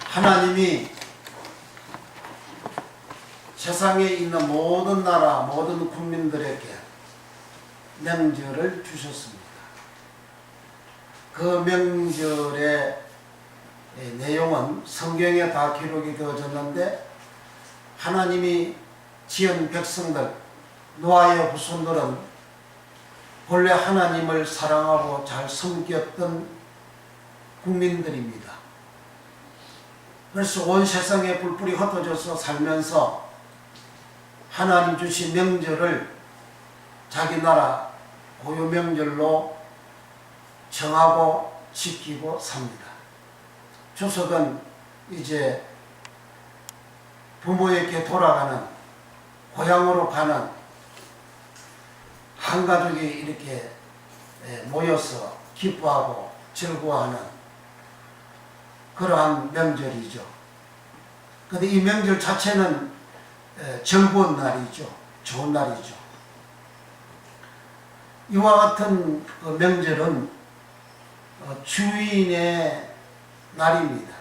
하나님이 세상에 있는 모든 나라, 모든 국민들에게 명절을 주셨습니다. 그 명절의 내용은 성경에 다 기록이 되어졌는데, 하나님이 지은 백성들, 노아의 후손들은 본래 하나님을 사랑하고 잘 섬겼던 국민들입니다. 그래서 온 세상에 뿔뿔이 흩어져서 살면서 하나님 주신 명절을 자기 나라 고유 명절로 정하고 지키고 삽니다. 추석은 이제 부모에게 돌아가는, 고향으로 가는, 한 가족이 이렇게 모여서 기뻐하고 즐거워하는 그러한 명절이죠. 그런데 이 명절 자체는 즐거운 날이죠. 좋은 날이죠. 이와 같은 그 명절은 주인의 날입니다.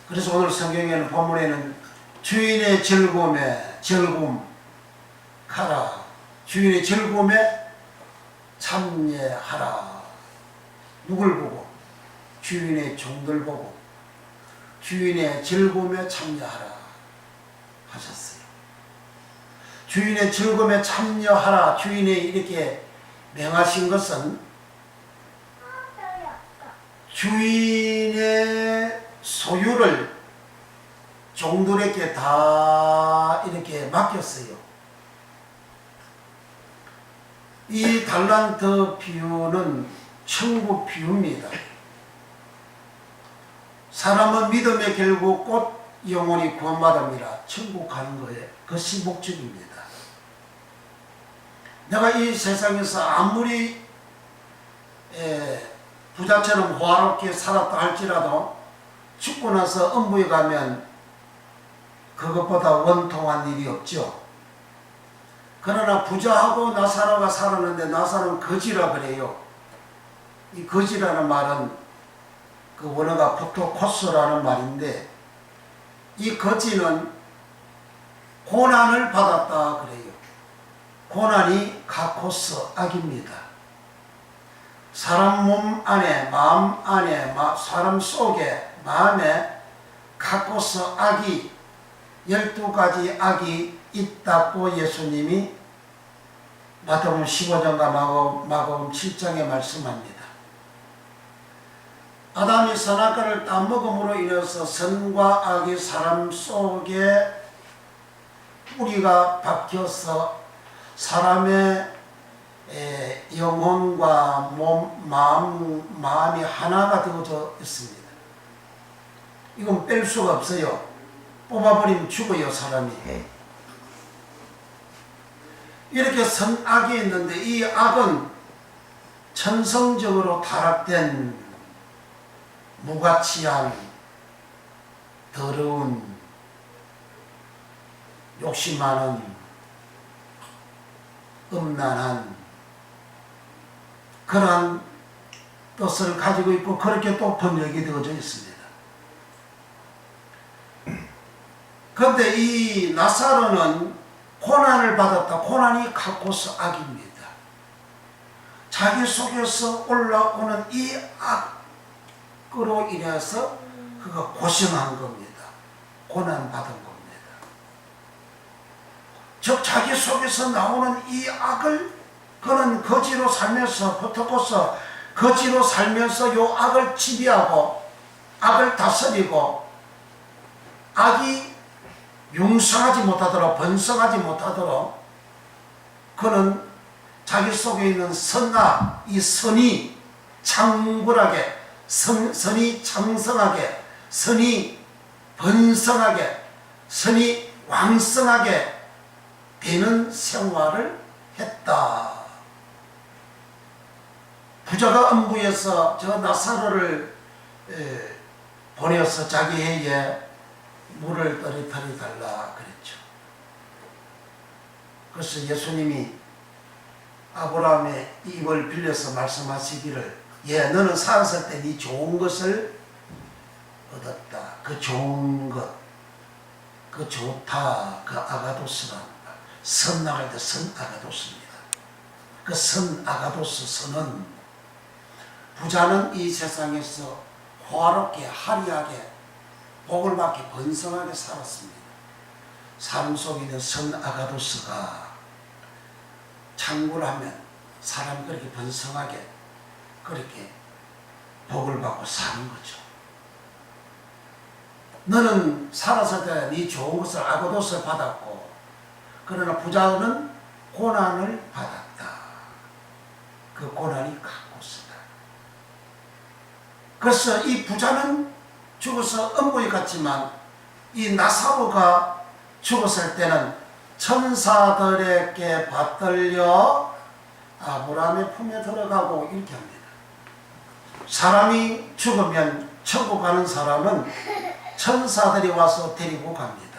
그래서 오늘 성경에는 본문에는 주인의 즐거움에 즐거움 하라, 주인의 즐거움에 참여하라. 누굴 보고? 주인의 종들 보고 주인의 즐거움에 참여하라 하셨어요. 주인의 즐거움에 참여하라, 주인이 이렇게 명하신 것은 주인의 소유를 종들에게 다 이렇게 맡겼어요. 이 달란트 비유는 천국 비유입니다. 사람은 믿음의 결국 곧 영원히 구원받음이라 천국 가는 거에 그것이 목적입니다. 내가 이 세상에서 아무리 부자처럼 호화롭게 살았다 할지라도 죽고 나서 음부에 가면 그것보다 원통한 일이 없죠. 그러나 부자하고 나사로가 살았는데 나사로는 거지라 그래요. 이 거지라는 말은 그 원어가 포토코스라는 말인데, 이 거지는 고난을 받았다 그래요. 고난이 카코스, 악입니다. 사람 몸 안에, 마음 안에, 사람 속에, 마음에 카코스 악이 12가지 악이 있다고 예수님이 마태복음 15장과 마가복음 7장에 말씀합니다. 아담이 선악과를 따먹음으로 인해서 선과 악이 사람 속에 뿌리가 박혀서 사람의 영혼과 몸, 마음이 하나가 되어져 있습니다. 이건 뺄 수가 없어요. 뽑아버리면 죽어요, 사람이. 이렇게 선악이 있는데, 이 악은 천성적으로 타락된 무가치한, 더러운, 욕심 많은, 음란한 그러한 뜻을 가지고 있고, 그렇게 또 번역이 되어져 있습니다. 그런데 이 나사로는 고난을 받았다. 고난이 카코스 악입니다. 자기 속에서 올라오는 이 악으로 인해서 그가 고생한 겁니다. 고난받은 겁니다. 즉 자기 속에서 나오는 이 악을 그는 거지로 살면서, 포토코스 거지로 살면서 요 악을 지배하고 악을 다스리고 악이 융성하지 못하도록, 번성하지 못하도록 그는 자기 속에 있는 선악, 이 선이 창불하게, 선이 창성하게, 선이 번성하게, 선이 왕성하게 되는 생활을 했다. 부자가 음부에서 저 나사로를 보내어서 자기 해에 물을 떨어뜨려 달라 그랬죠. 그래서 예수님이 아브라함의 입을 빌려서 말씀하시기를, 너는 살았을 때 네 좋은 것을 얻었다. 그 좋은 것, 그 좋다, 그 아가도스란 선나갈 때 선 아가도스입니다. 그 선 아가도스 선은 부자는 이 세상에서 호화롭게 화려하게 복을 받게 번성하게 살았습니다. 삶 속에 있는 선 아가도스가 창구를 하면 사람이 그렇게 번성하게 그렇게 복을 받고 사는 거죠. 너는 살았을 때 네 좋은 것을 아가도스를 받았고, 그러나 부자는 고난을 받았다. 그 고난이 가고스다. 그래서 이 부자는 죽어서 음부에 갔지만 이 나사로가 죽었을 때는 천사들에게 받들려 아브라함의 품에 들어가고 이렇게 합니다. 사람이 죽으면 천국 가는 사람은 천사들이 와서 데리고 갑니다.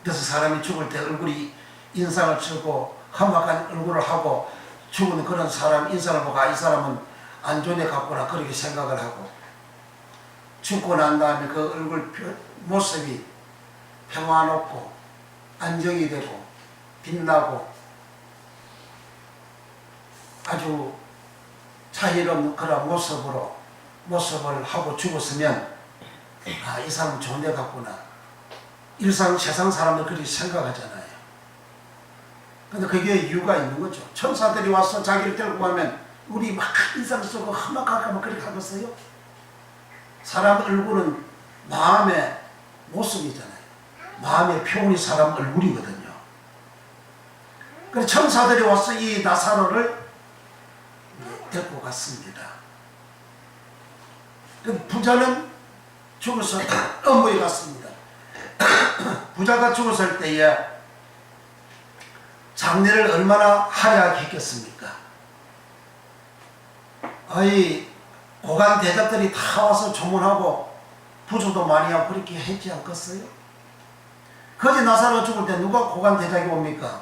그래서 사람이 죽을 때 얼굴이 인상을 쓰고 험악한 얼굴을 하고 죽은 그런 사람 인상을 보고 이 사람은 안 좋은 애 같구나 그렇게 생각을 하고, 죽고 난 다음에 그 얼굴 모습이 평화롭고 안정이 되고 빛나고 아주 자유로운 그런 모습을 하고 죽었으면 이 사람은 좋은 애 같구나, 세상 사람들 그렇게 생각하잖아요. 근데 그게 이유가 있는 거죠. 천사들이 와서 자기를 데리고 가면 우리 막 인상 쓰고 험악하게 그렇게 하겠어요? 사람 얼굴은 마음의 모습이잖아요. 마음의 표현이 사람 얼굴이거든요. 그래서 천사들이 와서 이 나사로를 데리고 갔습니다. 부자는 죽어서 음부에 갔습니다. 부자가 죽었을 때에 장례를 얼마나 화려하게 했겠습니까? 고관 대작들이 다 와서 조문하고 부조도 많이 하고 그렇게 했지 않겠어요? 거지 나사로가 죽을 때 누가 고관 대작이 옵니까?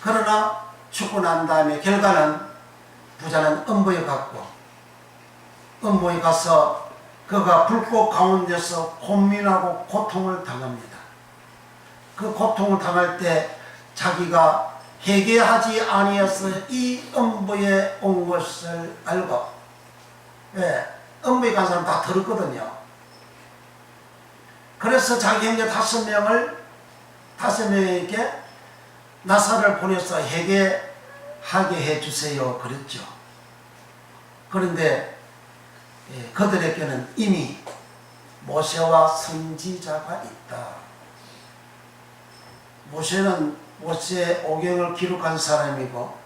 그러나 죽고 난 다음에 결과는 부자는 음부에 갔고, 음부에 가서 그가 불꽃 가운데서 고민하고 고통을 당합니다. 그 고통을 당할 때 자기가 회개하지 아니어서 이 음부에 온 것을 알고, 음부에 간 사람 다 들었거든요. 그래서 자기 형제 5명에게 나사를 보내서 회개하게 해주세요 그랬죠. 그런데 그들에게는 이미 모세와 선지자가 있다. 모세는 모세 오경을 기록한 사람이고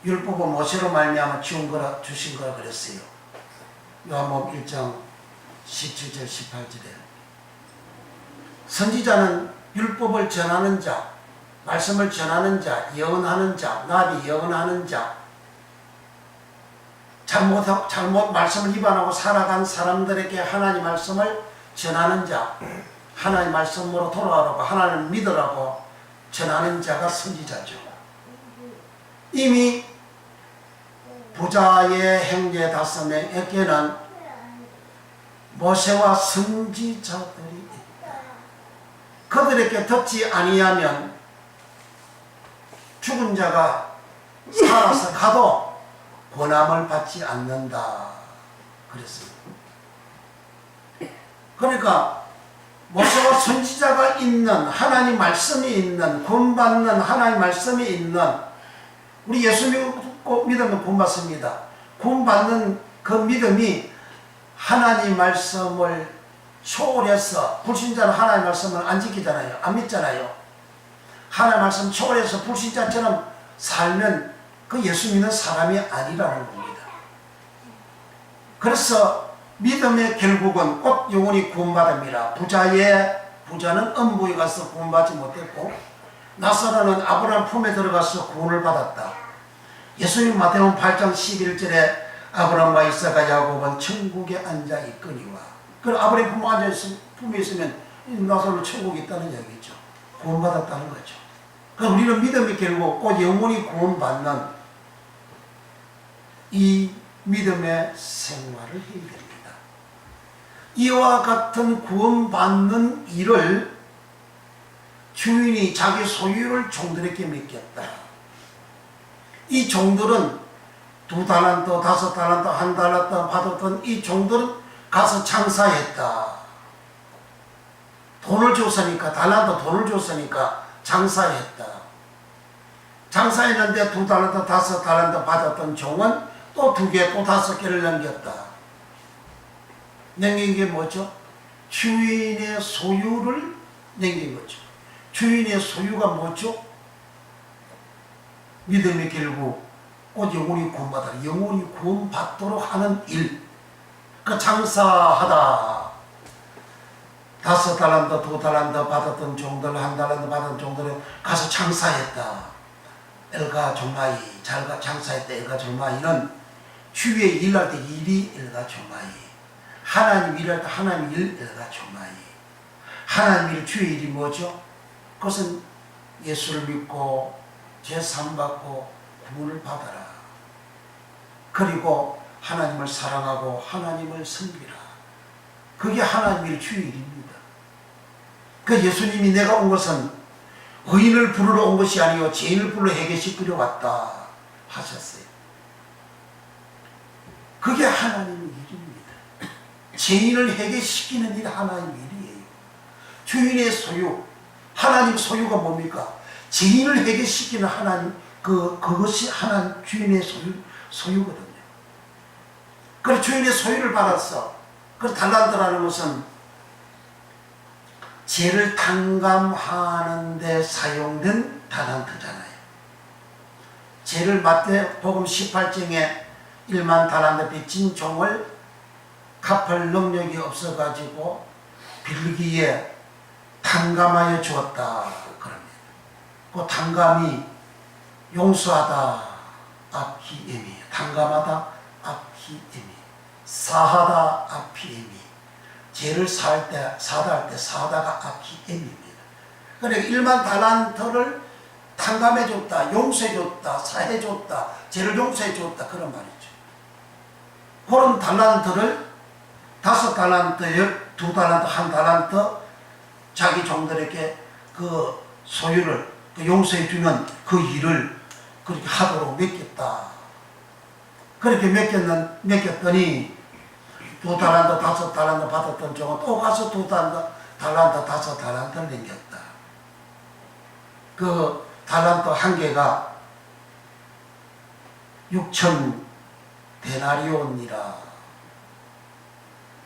율법은 모세로 말미암아 주신 거라 그랬어요. 요한복음 1장 17절 18절에 선지자는 율법을 전하는 자, 말씀을 전하는 자, 예언하는 자, 나비 예언하는 자, 잘못 말씀을 위반하고 살아간 사람들에게 하나님 말씀을 전하는 자, 하나님 말씀으로 돌아가라고 하나님을 믿으라고 전하는 자가 선지자죠. 이미 부자의 형제 5명에게는 모세와 선지자들이 있다. 그들에게 듣지 아니하면 죽은 자가 살아서 가도 권함을 받지 않는다 그랬습니다. 그러니까 모세와 선지자가 있는, 하나님 말씀이 있는, 구원받는 하나님 말씀이 있는, 우리 예수 믿고 믿으면 구원받습니다. 구원받는 그 믿음이 하나님 말씀을 초월해서, 불신자는 하나님 말씀을 안 지키잖아요. 안 믿잖아요. 하나님 말씀 초월해서 불신자처럼 살면 그 예수 믿는 사람이 아니라는 겁니다. 그래서 믿음의 결국은 곧 영혼이 구원받습니다. 부자는 음부에 가서 구원받지 못했고, 나사로는 아브라함 품에 들어가서 구원을 받았다. 예수님 마태복음 8장 11절에 아브라함과 이삭과 야곱은 천국에 앉아 있거니와, 그럼 아브라함 품에 있으면 나사로는 천국에 있다는 얘기죠. 구원받았다는 거죠. 그럼 우리는 믿음이 결국 곧 영혼이 구원받는 이 믿음의 생활을 해야 됩니다. 이와 같은 구원받는 일을 주인이 자기 소유를 종들에게 맡겼다. 이 종들은 2달란트, 5달란트, 1달란트 받았던 이 종들은 가서 장사했다. 돈을 줬으니까, 달란트 돈을 줬으니까 장사했다. 장사했는데 2달란트, 5달란트 받았던 종은 또 2개, 또 5개를 남겼다. 남긴 게 뭐죠? 주인의 소유를 남긴 거죠. 주인의 소유가 뭐죠? 믿음의 결국 곧 영혼이 구원받아 영혼이 구원받도록 하는 일. 그 장사하다. 5달란트, 2달란트 받았던 종들, 1달란트 받은 종들은 가서 장사했다. 엘가 조마이, 잘가 장사했다. 엘가 조마이는 주위에 일할 때 일이 엘가 조마이, 하나님 일할 때 하나님 일 엘가 조마이. 하나님 일, 주의 일이 뭐죠? 그것은 예수를 믿고 죄사함 받고 구원을 받아라. 그리고 하나님을 사랑하고 하나님을 섬기라. 그게 하나님의 주의 일입니다. 그 예수님이 내가 온 것은 의인을 부르러 온 것이 아니요 죄인을 부르러 해결시키려 왔다 하셨어요. 그게 하나님의 일입니다. 죄인을 해결시키는 일 하나님의 일이에요. 주인의 소유, 하나님 소유가 뭡니까? 죄인을 해결시키는 하나님, 그것이 하나님 주인의 소유거든요. 그래서 주인의 소유를 받았어. 그 달란트라는 것은 죄를 탕감하는 데 사용된 달란트잖아요. 죄를 마태복음 18장에 1만 달란트 빚진 종을 갚을 능력이 없어가지고 빌기에 탕감하여 주었다. 그럽니다. 그 탕감이 용서하다 아피에미, 탕감하다 아피에미, 사하다 아피에미, 죄를 사할 때 사하다가 아피에미입니다. 그러니까 1만 달란트를 탕감해줬다, 용서해줬다, 사해줬다, 죄를 용서해줬다, 그런 말이죠. 그런 달란트를 5달란트, 2달란트, 1달란트 자기 종들에게 그 소유를 용서해주는 그 일을 그렇게 하도록 맡겼다. 그렇게 맡겼더니 2달란트, 5달란트 받았던 종은 또 가서 2달란트, 5달란트를 남겼다. 그 달란트 한 개가 6천 데나리온이라.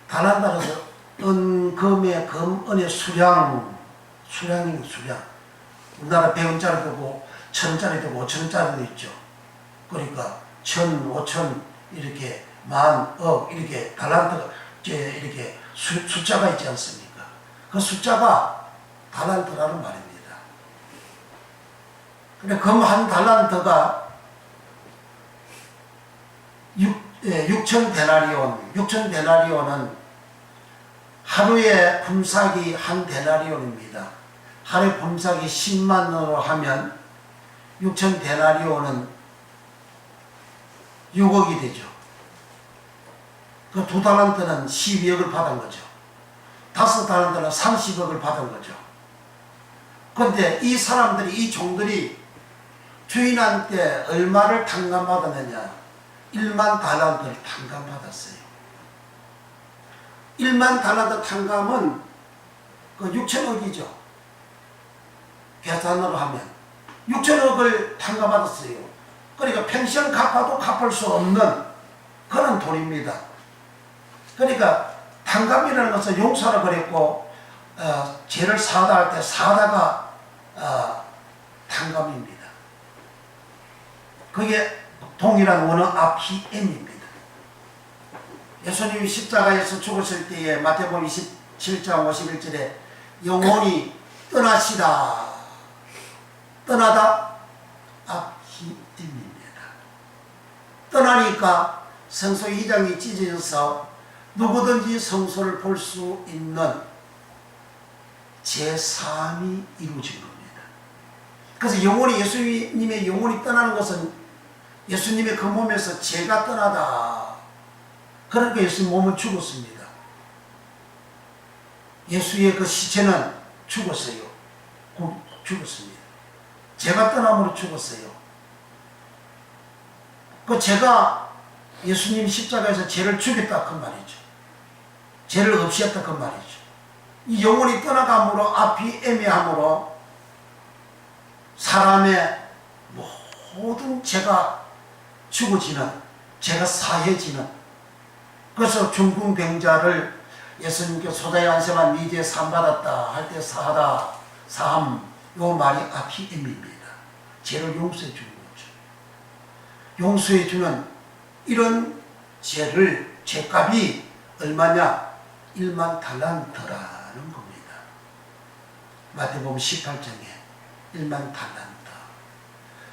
달란트는 은금의 금은의 수량이 수량. 우리나라 100원짜리도 있고 1000원짜리도 있고 5천원짜리도 있죠. 그러니까 1000, 5000 이렇게 만, 억 이렇게 달란트가 이렇게 숫자가 있지 않습니까? 그 숫자가 달란트라는 말입니다. 근데 금 한 달란트가 6천 데나리온, 6천 데나리온은 하루에 품삯이 한 데나리온입니다. 하루에 품삯이 10만 원으로 하면 6천 데나리온은 6억이 되죠. 그 2달란트는 12억을 받은 거죠. 5달란트는 30억을 받은 거죠. 그런데 이 사람들이, 이 종들이 주인한테 얼마를 탕감받았느냐? 1만 달란트를 탕감받았어요. 1만 달란트 탕감은 그 6천억이죠. 계산으로 하면 6천억을 탕감받았어요. 그러니까 펜션 갚아도 갚을 수 없는 그런 돈입니다. 그러니까 탕감이라는 것은 용서를 그랬고 죄를 사하다 할 때 사하다가 탕감입니다. 그게 동일한 원어 아피엠입니다. 예수님이 십자가에서 죽으실 때에 마태복음 27장 51절에 영혼이 떠나시다. 떠나다 아피엠입니다. 떠나니까 성소 2장이 찢어져서 누구든지 성소를 볼 수 있는 제3이 이루어진 겁니다. 그래서 영혼이, 예수님의 영혼이 떠나는 것은 예수님의 그 몸에서 죄가 떠나다. 그러니까 예수님 몸은 죽었습니다. 예수의 그 시체는 죽었어요. 죽었습니다. 죄가 떠남으로 죽었어요. 그 죄가 예수님 십자가에서 죄를 죽였다 그 말이죠. 죄를 없애었다 그 말이죠. 이 영혼이 떠나감으로 앞이 애매함으로 사람의 모든 죄가 죽어지는, 죄가 사해지는, 그래서 중풍병자를 예수님께 소자의 안세만 네 죄 사함받았다 할 때 사하다, 사함, 요 말이 앞이 애매입니다. 죄를 용서해 주는 거죠. 용서해 주는 이런 죄를, 죄값이 얼마냐? 1만 달란트라는 겁니다. 마태복음 18장에 1만 달란트.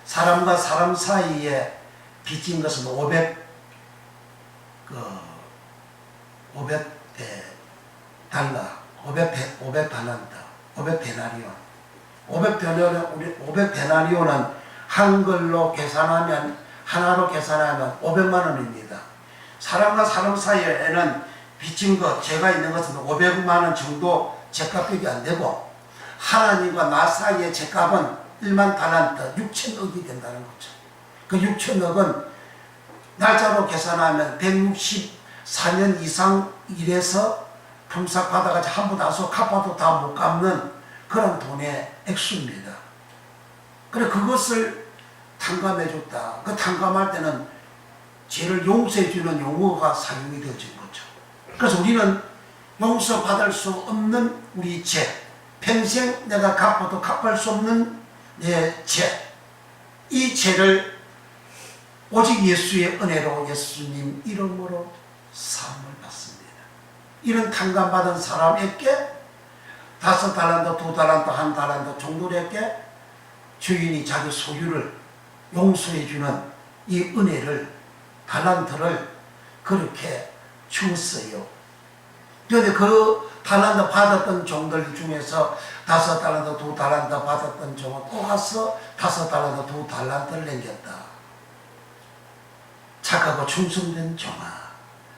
사람과 사람 사이에 빚진 것은 500달란트, 500데나리온. 한글로 계산하면, 하나로 계산하면 500만 원입니다. 사람과 사람 사이에는 빚진 것, 죄가 있는 것은 500만 원 정도 죄값밖에 안 되고, 하나님과 나 사이의 죄값은 1만 달란트, 6천억이 된다는 거죠. 그 6천억은 날짜로 계산하면 164년 이상 일해서 품삯 받아가지고 한 번 다서 갚아도 다 못 갚는 그런 돈의 액수입니다. 그래, 그것을 탕감해줬다. 그 탕감할 때는 죄를 용서해주는 용어가 사용이 되어진 거죠. 그래서 우리는 용서받을 수 없는 우리 죄, 평생 내가 갚아도 갚을 수 없는 내 죄, 이 죄를 오직 예수의 은혜로, 예수님 이름으로 사함을 받습니다. 이런 탕감받은 사람에게 5달란트, 2달란트, 1달란트 정도에게 주인이 자기 소유를 용서해주는 이 은혜를, 달란트를 그렇게 주었어요. 그런데 그 달란트 받았던 종들 중에서 5달란트, 2달란트 받았던 종은 또 가서 5달란트, 2달란트를 남겼다. 착하고 충성된 종아,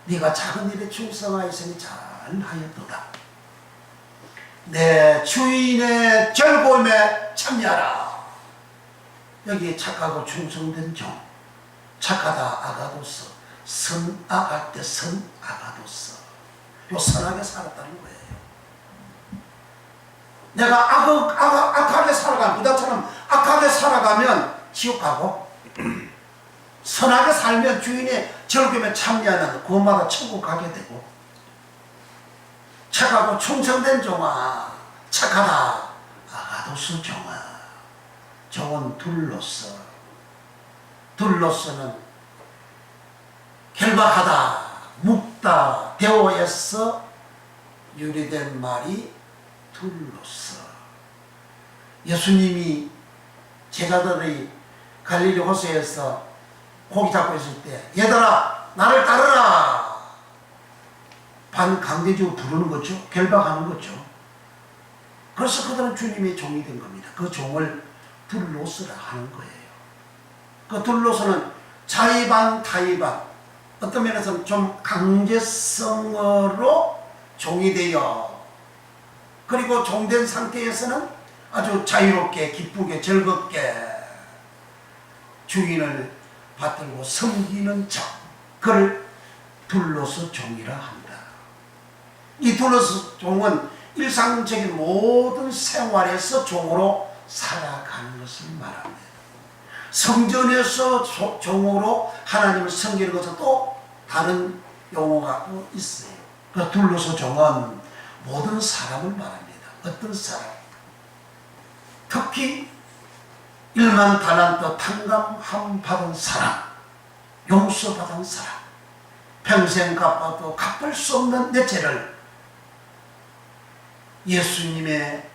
네가 작은 일에 충성하였으니 잘하였도다. 내 주인의 즐거움에 참여하라. 여기 착하고 충성된 종, 착하다 아가도스, 선악할 때 선아가도스. 요 선하게 살았다는 거예요. 내가 악하게 살아가면, 부다처럼 악하게 살아가면 지옥 가고, 선하게 살면 주인의 즐거움에 참여하는 그것마다 천국 가게 되고, 착하고 충성된 종아, 착하다 아가도스 종아. 종은 둘로서는 결박하다, 묵다, 대오에서 유래된 말이 둘로서. 예수님이 제자들이 갈릴리 호수에서 고기 잡고 있을 때, 얘들아 나를 따르라, 반강제적으로 부르는 거죠. 결박하는 거죠. 그래서 그들은 주님의 종이 된 겁니다. 그 종을 둘로서라 하는 거예요. 그 둘로서는 자의반 타의반, 어떤 면에서는 좀 강제성으로 종이 되어, 그리고 종된 상태에서는 아주 자유롭게, 기쁘게, 즐겁게 주인을 받들고 섬기는 자, 그를 둘로서 종이라 한다. 이 둘로서 종은 일상적인 모든 생활에서 종으로 살아가는 것을 말합니다. 성전에서 종으로 하나님을 섬기는 것은 또 다른 용어가 또 있어요. 그 둘로서 종은 모든 사람을 말합니다. 어떤 사람, 특히 1만 달란트 탕감함 받은 사람, 용서받은 사람, 평생 갚아도 갚을 수 없는 내 죄를 예수님의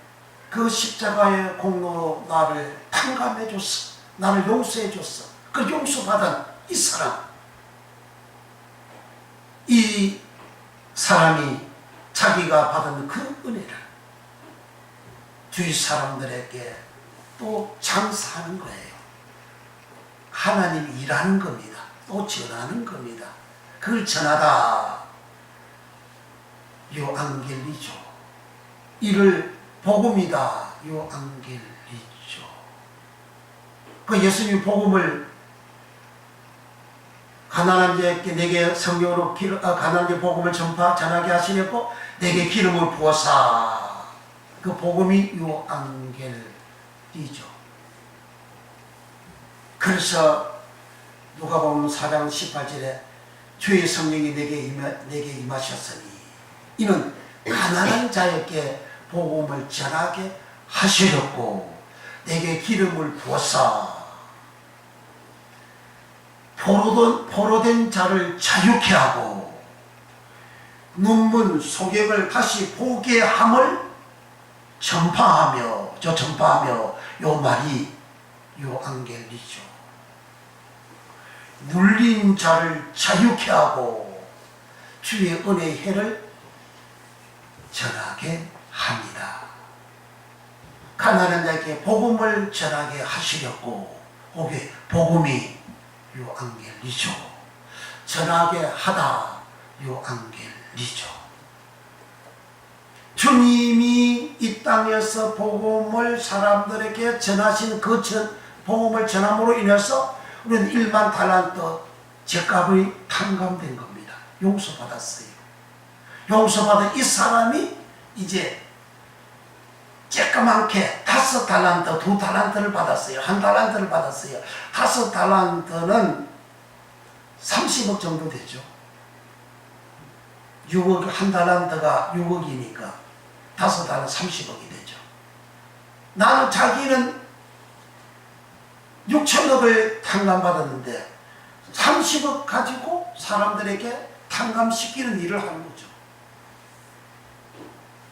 그 십자가의 공로로 나를 탕감해 줬어. 나를 용서해 줬어. 그 용서받은 이 사람, 이 사람이 자기가 받은 그 은혜를 주위 사람들에게 또 장사하는 거예요. 하나님이 일하는 겁니다. 또 전하는 겁니다. 그걸 전하다. 요앙겔리죠. 이를 복음이다. 요앙겔리죠. 그 예수님 복음을 가난한 자에게 내게 성경으로 가난한 자 복음을 전하게 하시려고 내게 기름을 부어사. 그 복음이 요앙겔리죠. 그래서 누가복음 4장 18절에 주의 성령이 내게 임하셨으니 이는 가난한 자에게 복음을 전하게 하시려고 내게 기름을 부어사 포로된 자를 자유케 하고 눈문 소경을 다시 보게 함을 전파하며 요 말이 요앙겔리죠. 눌린 자를 자유케 하고 주의 은혜의 해를 전하게 합니다. 가난한 자에게 복음을 전하게 하시려고 복음이 요앙겔리죠. 전하게 하다 요앙겔리죠. 주님이 이 땅에서 복음을 사람들에게 전하신 그 복음을 전함으로 인해서 우리는 1만 달란트 죗값이 탕감된 겁니다. 용서받았어요. 용서받은 이 사람이 이제 쬐까맣게 5달란트, 2달란트를 받았어요. 1달란트를 받았어요. 5달란트는 30억 정도 되죠. 6억, 1달란트가 6억이니까 5달란트 30억이 되죠. 나는 자기는 6천억을 탕감받았는데 30억 가지고 사람들에게 탕감시키는 일을 하는 거죠.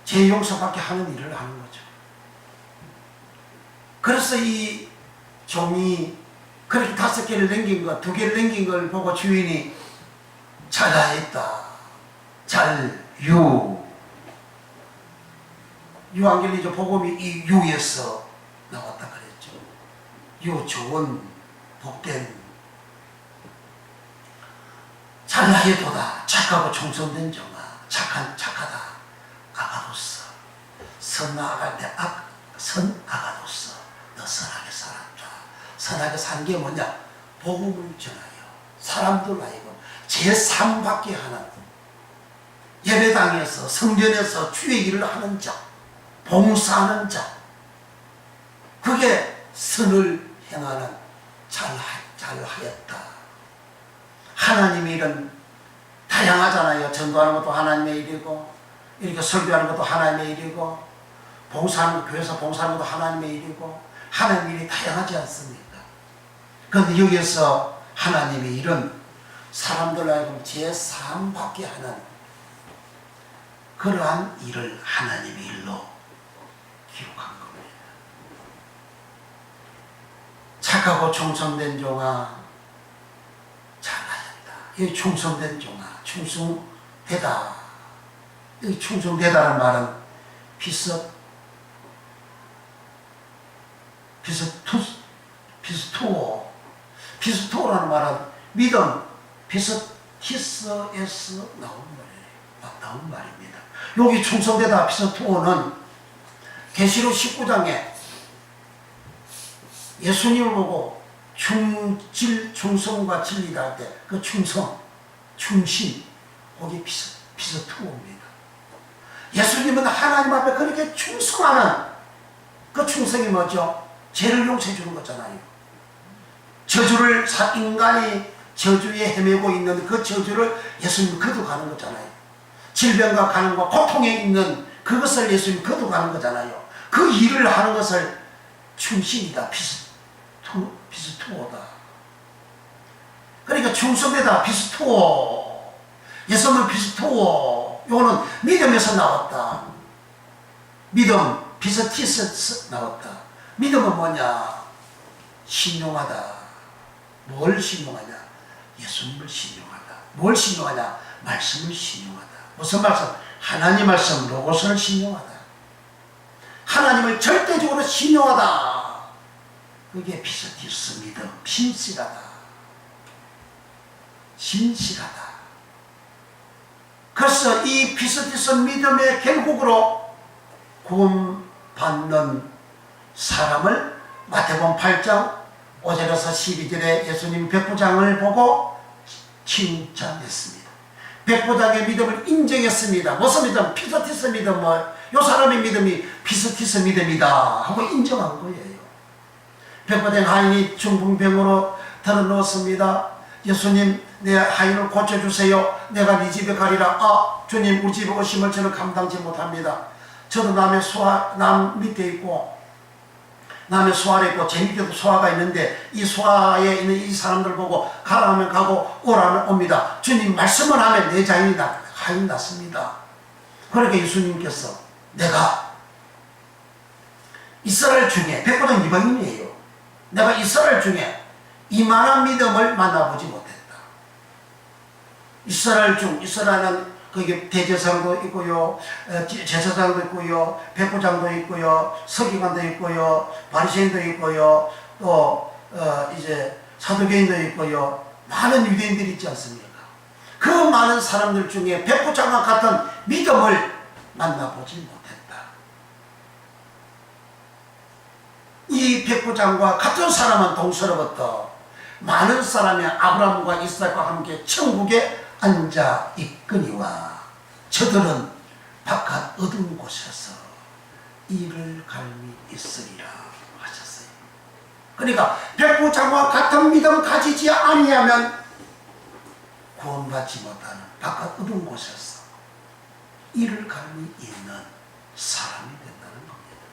죄 용서받게 하는 일을 하는 거죠. 그래서 이 종이 그렇게 5개를 남긴 것, 2개를 남긴 걸 보고 주인이 잘하였다. 요앙겔리죠. 복음이 이 유에서 나왔다 그랬죠. 요 좋은 복된 잘하였도다. 착하고 충성된 종아, 착하다. 아가도스 선나아갈 때 선아가도스 너 선하게 살았다. 선하게 사는 게 뭐냐? 복음을 전하여 사람들 하여금 제3받게 하는 예배당에서 성전에서 주의 일을 하는 자, 봉사하는 자, 그게 선을 행하는 잘하였다. 하나님의 일은 다양하잖아요. 전도하는 것도 하나님의 일이고, 이렇게 설교하는 것도 하나님의 일이고, 봉사하는 교회에서 봉사하는 것도 하나님의 일이고, 하나님의 일이 다양하지 않습니까? 그런데 여기에서 하나님의 일은 사람들 하여금 제3받게 하는 그러한 일을 하나님의 일로 기록한 겁니다. 착하고 충성된 종아 잘하였다. 이 충성된 종아, 충성되다. 이 충성되다는 말은 피스토라는 말은 믿음, 피스티스에서 나온 말입니다. 여기 충성되다 피스토는 계시록 19장에 예수님을 보고 충성과 진리다 할 때 그 충신, 거기 피스토입니다. 예수님은 하나님 앞에 그렇게 충성하는 그 충성이 뭐죠? 죄를 용서해 주는 거잖아요. 인간이 저주에 헤매고 있는 그 저주를 예수님 거두가는 거잖아요. 질병과 가난과 고통에 있는 그것을 예수님 거두가는 거잖아요. 그 일을 하는 것을 충신이다. 피스토어다. 그러니까 충성되다. 피스토어. 예수님은 피스토어. 이거는 믿음에서 나왔다. 믿음. 피스티스 나왔다. 믿음은 뭐냐? 신용하다. 뭘 신용하냐? 예수님을 신용하다. 뭘 신용하냐? 말씀을 신용하다. 무슨 말씀? 하나님 말씀, 로고스를 신용하다. 하나님을 절대적으로 신용하다. 그게 피스티스 믿음, 신실하다. 그래서 이 피스티스 믿음의 결국으로 구원받는 사람을 마태복음 8장 5절에서 12절에 예수님 백부장을 보고 칭찬했습니다. 백부장의 믿음을 인정했습니다. 무슨 믿음? 피스티스 믿음을, 이 사람의 믿음이 피스티스 믿음이다 하고 인정한 거예요. 백부장 하인이 중풍병으로 들어놓습니다. 예수님, 내 하인을 고쳐주세요. 내가 네 집에 가리라. 아, 주님, 우리 집에 오심을 저는 감당치 못합니다. 저도 남 밑에 있고 남의 소아에 있고 제 밑에도 소아가 있는데 이 소아에 있는 이 사람들 보고 가라 하면 가고 오라 하면 옵니다. 주님 말씀을 하면 내 자인이 하인 낫습니다. 그러니까 예수님께서 내가 이스라엘 중에 백부장 이방인이에요. 내가 이스라엘 중에 이만한 믿음을 만나보지 못했다. 이스라엘은 거기 대제사장도 있고요, 제사장도 있고요, 백부장도 있고요, 서기관도 있고요, 바리새인도 있고요, 또 이제 사두개인도 있고요. 많은 유대인들이 있지 않습니까? 그 많은 사람들 중에 백부장과 같은 믿음을 만나보지 못했다. 이 백부장과 같은 사람은 동서로부터 많은 사람이 아브라함과 이삭과 함께 천국에 앉아 있거니와 저들은 바깥 어두운 곳에서 이를 갈미 있으리라 하셨어요. 그러니까 백부장과 같은 믿음 가지지 아니하면 구원받지 못하는 바깥 어두운 곳에서 이를 갈미 있는 사람이 된다는 겁니다.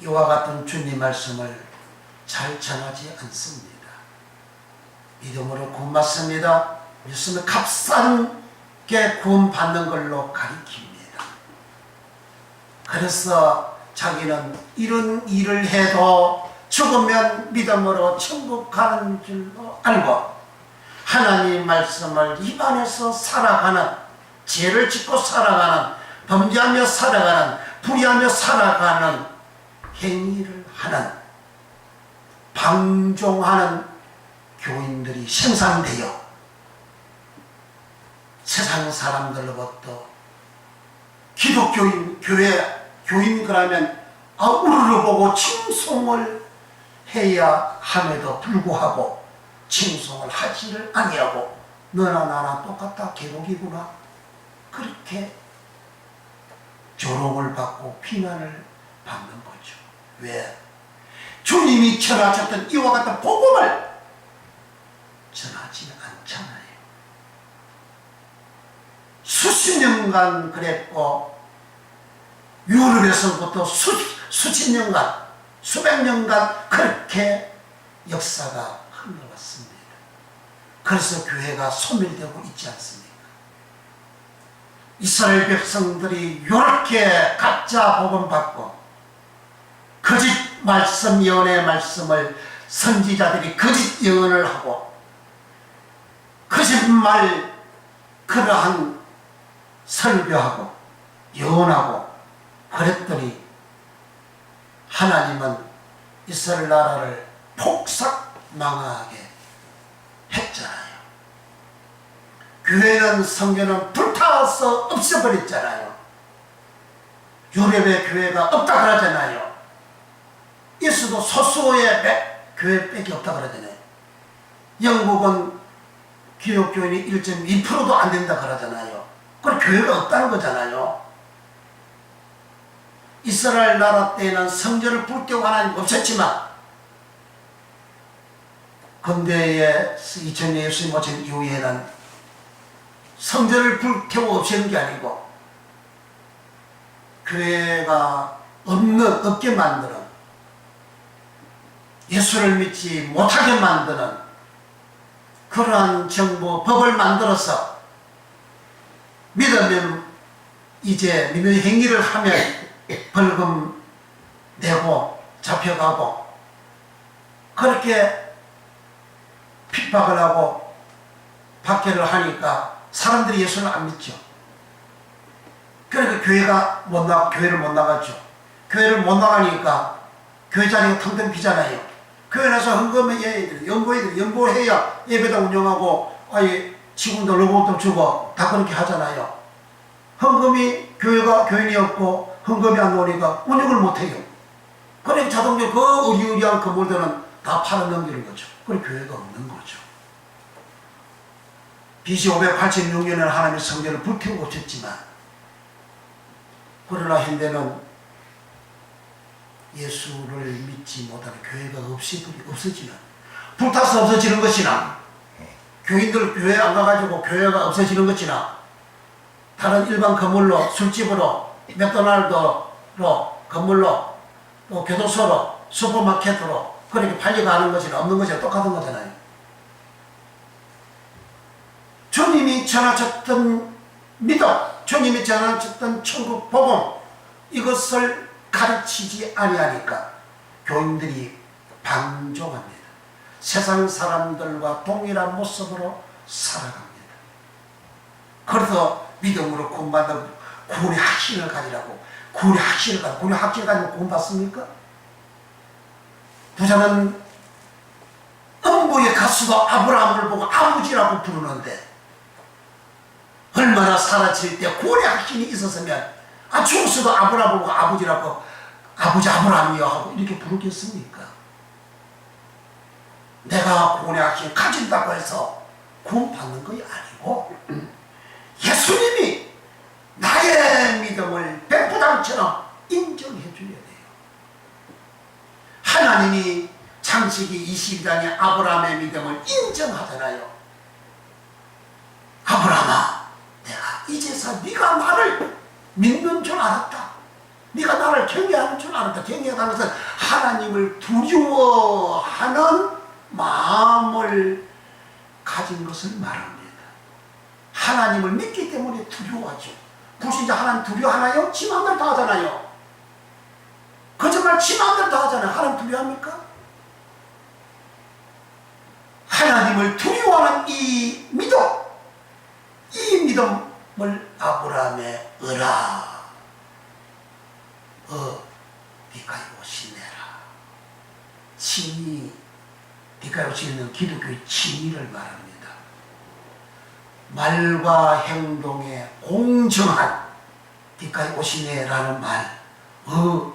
이와 같은 주님 말씀을 잘 전하지 않습니다. 믿음으로 구원받습니다. 믿음은 값싸게 구원받는 걸로 가리킵니다. 그래서 자기는 이런 일을 해도 죽으면 믿음으로 천국 가는 줄로 알고 하나님 말씀을 입안에서 살아가는, 죄를 짓고 살아가는, 범죄하며 살아가는, 불의하며 살아가는 행위를 하는, 방종하는 교인들이 생산되어 세상 사람들로부터 기독교인, 교인 그러면 우르르 보고 칭송을 해야 함에도 불구하고 칭송을 하지를 아니하고 너나 나나 똑같다, 계곡이구나, 그렇게 조롱을 받고 비난을 받는 거죠. 왜? 주님이 전하셨던 이와 같은 복음을 전하지 않잖아요. 수십 년간 그랬고 유럽에서부터 수십 년간, 수백 년간 그렇게 역사가 흘러왔습니다. 그래서 교회가 소멸되고 있지 않습니까? 이스라엘 백성들이 이렇게 가짜 복음 받고 거짓 말씀, 예언의 말씀을 선지자들이 거짓 예언을 하고 거짓말 그러한 설교하고 예언하고 그랬더니 하나님은 이스라엘 나라를 폭삭 망하게 했잖아요. 교회는, 성경은 불타서 없애버렸잖아요. 유럽의 교회가 없다 그러잖아요. 있어도 소수의 교회밖에 없다 그러잖아요. 영국은 기독교인이 1.2%도 안 된다 그러잖아요. 그럼 교회가 없다는 거잖아요. 이스라엘 나라 때는 성전을 불태우고 하나님 없었지만 근대의 2000년 예수님 오신 이후에는 성전을 불태우고 없애는 게 아니고 교회가 없게 만드는, 예수를 믿지 못하게 만드는 그러한 정부, 법을 만들어서 믿으면 이제 믿는 행위를 하면 벌금 내고 잡혀가고 그렇게 핍박을 하고 박해를 하니까 사람들이 예수를 안 믿죠. 그러니까 교회를 못 나가죠. 교회를 못 나가니까 교회 자리가 텅텅 비잖아요. 교회 나서 헌금해야 연보해야 예배당 운영하고 지금도 로봇도 주고 다 그렇게 하잖아요. 헌금이 교인이 없고 헌금이 안 오니까 운영을 못해요. 그래 자동적으로 그 의리의리한 건물들은 다 팔아넘기는 거죠. 그래 교회가 없는 거죠. BC 586년에 하나님의 성전을 불태우고 오셨지만 그러나 현대는 예수를 믿지 못하는 교회가 없어지는, 불타서 없어지는 것이나 교인들 교회 안 가가지고 교회가 없어지는 것이나 다른 일반 건물로, 술집으로, 맥도날드로, 건물로, 또 교도소로, 슈퍼마켓으로 그렇게 팔려가는 것이나 없는 것이나 똑같은 거잖아요. 주님이 전하셨던 믿음, 주님이 전하셨던 천국 복음, 이것을 가르치지 아니하니까 교인들이 방종합니다. 세상 사람들과 동일한 모습으로 살아갑니다. 그래서 믿음으로 구원받는 구원의 확신을 가지라고. 구원의 확신을 가지고, 구원의 확신을 가지고 구원받습니까? 부자는 음부의 가수도 아브라함을 보고 아버지라고 부르는데 얼마나 살아칠 때 구원의 확신이 있었으면 죽었어도 아브라함을 보고 아버지라고, 아버지 아브라함이요 하고 이렇게 부르겠습니까? 내가 구원의 확신을 가진다고 해서 구원받는 것이 아니고 예수님이 나의 믿음을 백부장처럼 인정해 줘야 돼요. 하나님이 창세기 22장에 아브라함의 믿음을 인정하잖아요. 아브라함아, 내가 이제서 네가 나를 믿는 줄 알았다. 네가 나를 경외하는 줄 알았다. 경외하다는 것은 하나님을 두려워하는 마음을 가진 것을 말합니다. 하나님을 믿기 때문에 두려워하죠. 불신자 하나님 두려워하나요? 지 마음대로 다 하잖아요. 거짓말 지 마음대로 다 하잖아요. 하나님 두려워합니까? 하나님을 두려워하는 이 믿음을 아브라함의 어라 디카이오시네라, 칭의, 디카이오시네는 기독교의 칭의를 말합니다. 말과 행동의 공정한, 디카이오시네라는 말,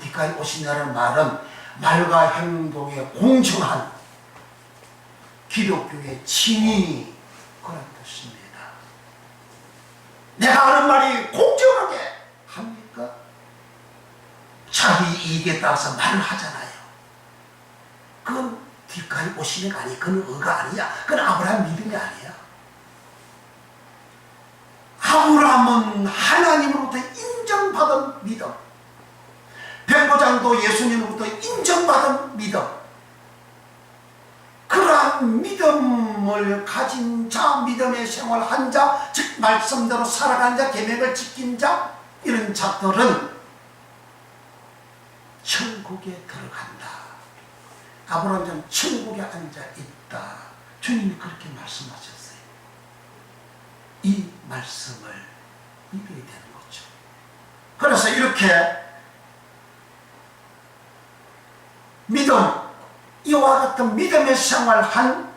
디카이오시네라는 말은 말과 행동의 공정한 기독교의 칭의, 그런 뜻입니다. 내가 하는 말이 공정하게 합니까? 자기 이익에 따라서 말을 하잖아요. 그건 디카이오시네가 아니야. 그건 의가 아니야. 그건 아브라함 믿음이 아니야. 아브라함은 하나님으로부터 인정받은 믿음, 백부장도 예수님으로부터 인정받은 믿음, 그러한 믿음을 가진 자, 믿음의 생활한 자, 즉 말씀대로 살아간 자, 계명을 지킨 자, 이런 자들은 천국에 들어간다. 아브라함은 천국에 앉아 있다. 주님이 그렇게 말씀하셨어요. 이 말씀을 믿어야 되는 거죠. 그래서 이렇게 믿음, 이와 같은 믿음의 생활한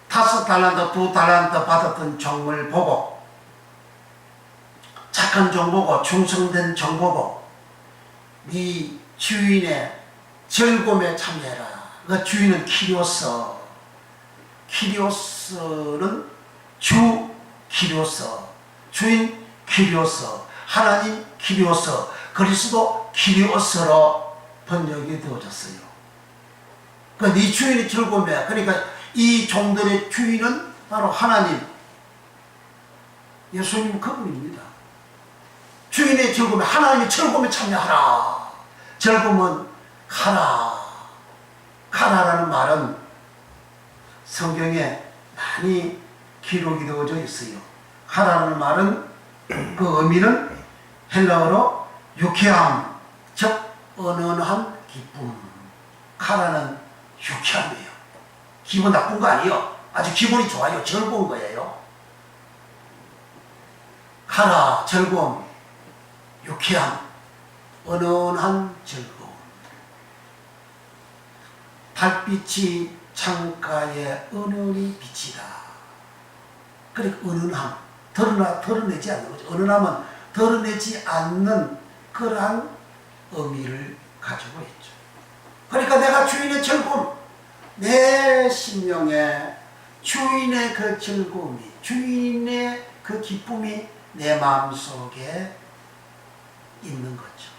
5달란트, 2달란트 받았던 종을 보고, 착한 종 보고, 충성된 종 보고, 네 주인의 즐거움에 참여해라. 그 주인은 키리오스, 키리오스는 주 키리오스, 주인 키리오스, 하나님 키리오스, 그리스도 키리오스로 번역이 되어졌어요. 그러니까 네 주인이 즐거움이야. 그러니까 이 종들의 주인은 바로 하나님, 예수님 그분입니다. 주인의 즐거움에, 하나님의 즐거움에 참여하라. 즐거움은 가라라는 말은 성경에 많이 기록이 되어져 있어요. 가라는 말은 그 의미는 헬라어로 유쾌함, 즉 은은한 기쁨. 가라는 유쾌함이에요. 기분 나쁜 거 아니에요. 아주 기분이 좋아요. 즐거운 거예요. 가라, 즐거움, 유쾌함, 은은한 즐거움. 달빛이 창가에 은은히 비치다. 그러니까 은은함, 드러내지 않는 거죠. 은은함은 드러내지 않는 그러한 의미를 가지고 있죠. 그러니까 내가 주인의 즐거움, 내 심령에 주인의 그 즐거움이, 주인의 그 기쁨이 내 마음속에 있는 거죠.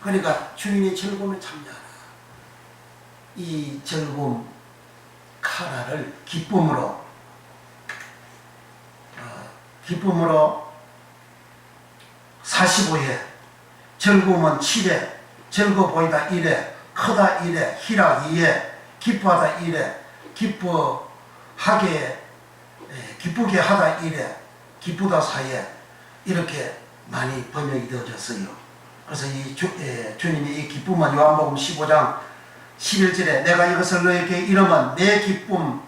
그러니까 주인의 즐거움에 참여하라. 이 즐거움 카라를 기쁨으로 45회, 즐거움은 7회, 즐거워 보이다 1회, 크다 1회, 희락 2회, 기뻐하다 1회, 기쁘게 하다 1회, 기쁘다 4회, 이렇게 많이 번역이 되어졌어요. 그래서 주님이 이 기쁨은 요한복음 15장 11절에 내가 이것을 너에게 이름은 내 기쁨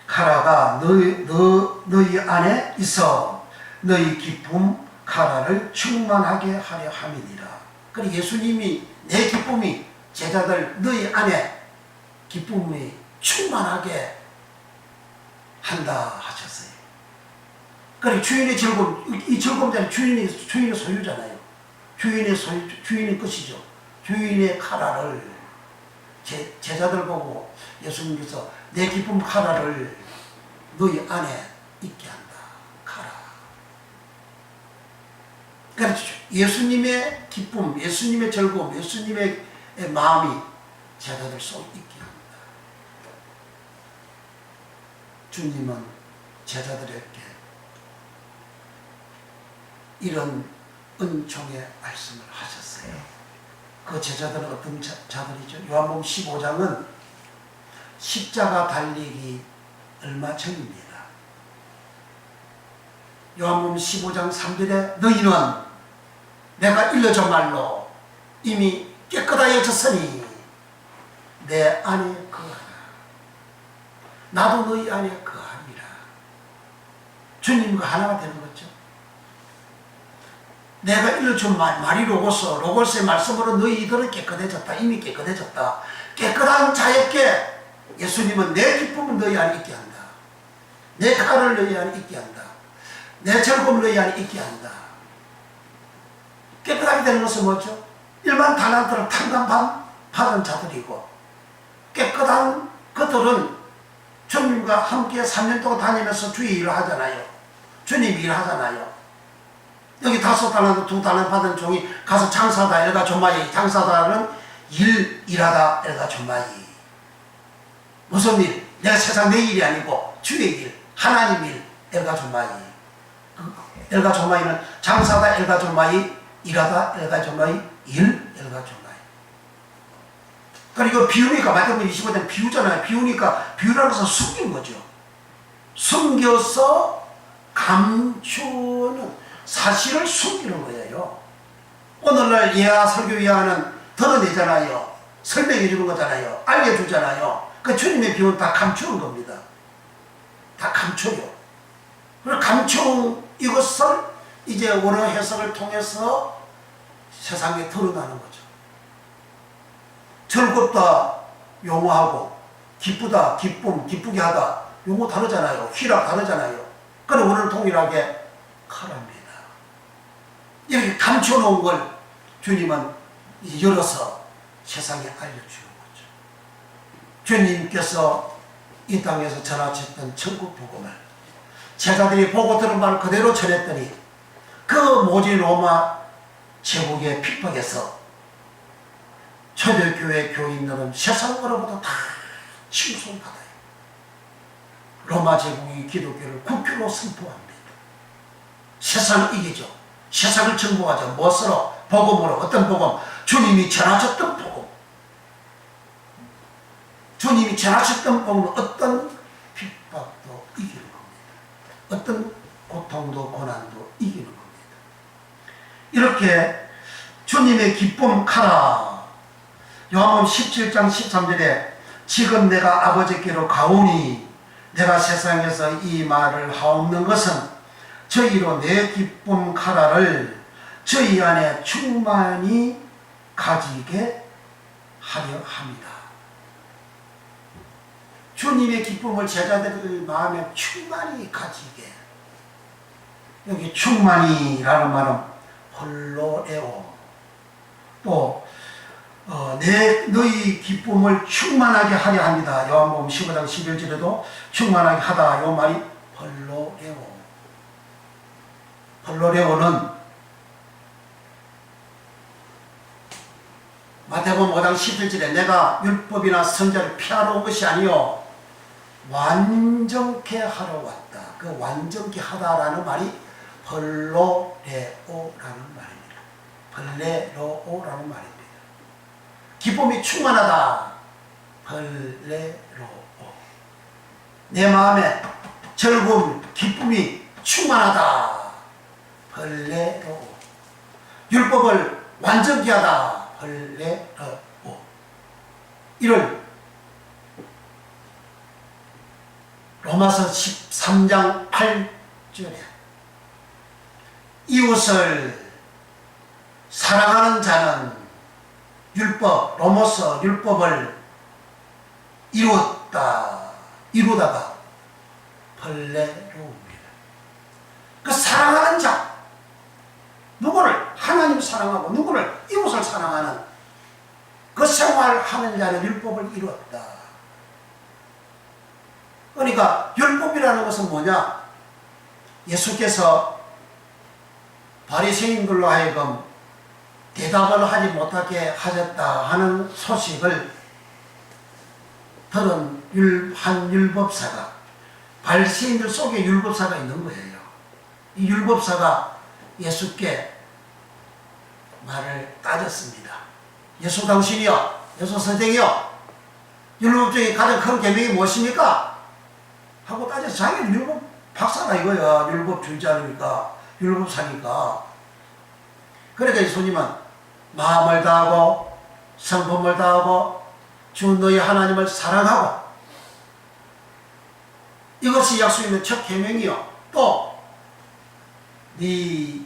카라가 너희 안에 있어 너희 기쁨 카라를 충만하게 하려 함이니라. 그리고 예수님이 내 기쁨이 제자들 너희 안에 기쁨이 충만하게 한다 하셨어요. 그리고 주인의 즐거움, 이 즐거움 자는 주인의 소유잖아요. 주인의 것이죠. 주인의 카라를 제자들 보고 예수님께서 내 기쁨 카라를 너희 안에 있게 한다. 카라. 그러니까 예수님의 기쁨, 예수님의 즐거움, 예수님의 마음이 제자들 속에 있게 합니다. 주님은 제자들에게 이런 은총의 말씀을 하셨어요. 그 제자들은 어떤 자들이죠? 요한복음 15장은 십자가 달리기 얼마 전입니다. 요한복음 15장 3절에 너희는 내가 일러준 말로 이미 깨끗하여졌으니 내 안에 거하라. 나도 너희 안에 거하리라. 주님과 하나가 되는 거죠. 내가 일러준 말이 로고스의 말씀으로 너희들은 깨끗해졌다. 이미 깨끗해졌다. 깨끗한 자에게 예수님은 내 기쁨은 너희 안에 있게 한다. 내 칼을 너희 안에 있게 한다. 내 즐거움을 너희 안에 있게 한다. 깨끗하게 되는 것은 뭐죠? 일반 달란트를 탕감 받은 자들이고 깨끗한 그들은 주님과 함께 3년 동안 다니면서 주의 일을 하잖아요. 주님 일을 하잖아요. 여기 5달란트 2달란트 받은 종이 가서 장사하다 이러다 조마이, 장사하다는 일하다 이러다 조마이. 무슨 일? 내가 세상 내 일이 아니고 주의 일, 하나님 일, 엘가 조마이. 엘가 조마이는 장사하다 엘가 조마이, 일하다 엘가 조마이, 일 엘가 조마이. 그리고 비우니까 마태복음 25장 비우잖아요. 비우니까 비우라는 것은 숨긴 거죠. 숨겨서 감추는 사실을 숨기는 거예요. 오늘날 예화 설교 예화는 드러내잖아요. 설명해 주는 거잖아요. 알려주잖아요. 그 주님의 비유는 다 감추는 겁니다. 다 감춰요. 그리고 감춰 이것을 이제 원어 해석을 통해서 세상에 드러나는 거죠. 즐겁다 용어하고 기쁘다 기쁨 기쁘게 하다 용어 다르잖아요. 희락 다르잖아요. 그럼 원어는 동일하게 카라입니다. 이렇게 감춰놓은 걸 주님은 열어서 세상에 알려주는 거죠. 주님께서 이 땅에서 전하셨던 천국 복음을 제자들이 보고 들은 말을 그대로 전했더니 그 모진 로마 제국의 핍박에서 초대교회 교인들은 세상으로부터 다 칭송받아요. 로마 제국이 기독교를 국교로 선포합니다. 세상을 이기죠. 세상을 정복하죠. 무엇으로? 복음으로. 어떤 복음? 주님이 전하셨던 복음. 주님이 전하셨던 복음은 어떤 핍박도 이기는 겁니다. 어떤 고통도 고난도 이기는 겁니다. 이렇게 주님의 기쁨 카라. 요한복음 17장 13절에 지금 내가 아버지께로 가오니 내가 세상에서 이 말을 하옵는 것은 저희로 내 기쁨 카라를 저희 안에 충만히 가지게 하려 합니다. 주님의 기쁨을 제자들 마음에 충만히 가지게. 여기 충만히라는 말은 홀로에오. 또 너희 기쁨을 충만하게 하려 합니다. 요한복음 15장 11절에도 충만하게 하다. 요 말이 홀로에오. 홀로레오는 마태복음 5장 11절에 내가 율법이나 선지자를 피하러 온 것이 아니요 완전케 하러 왔다. 그 완전케 하다라는 말이 벌로레오라는 말입니다. 벌레로오라는 말입니다. 기쁨이 충만하다. 벌레로오. 내 마음에 즐거움, 기쁨이 충만하다. 벌레로오. 율법을 완전케 하다. 벌레로오. 이를 로마서 13장 8절에 이웃을 사랑하는 자는 로마서 율법을 이루다가 벌레로옵니다. 그 사랑하는 자, 누구를 하나님 사랑하고 누구를 이웃을 사랑하는 그 생활하는 자는 율법을 이루었다. 그러니까 율법이라는 것은 뭐냐? 예수께서 바리새인들로 하여금 대답을 하지 못하게 하셨다 하는 소식을 들은 한 율법사가, 바리새인들 속에 율법사가 있는 거예요. 이 율법사가 예수께 말을 따졌습니다. 예수 당신이요, 예수 선생이요, 율법 중에 가장 큰 계명이 무엇입니까? 하고 따져서 자기는 율법 박사가 이거야. 율법주의자니까, 율법사니까. 그러니까 예수님은 마음을 다하고 성품을 다하고 주 너희 하나님을 사랑하고, 이것이 약속의 첫 계명이요. 또 네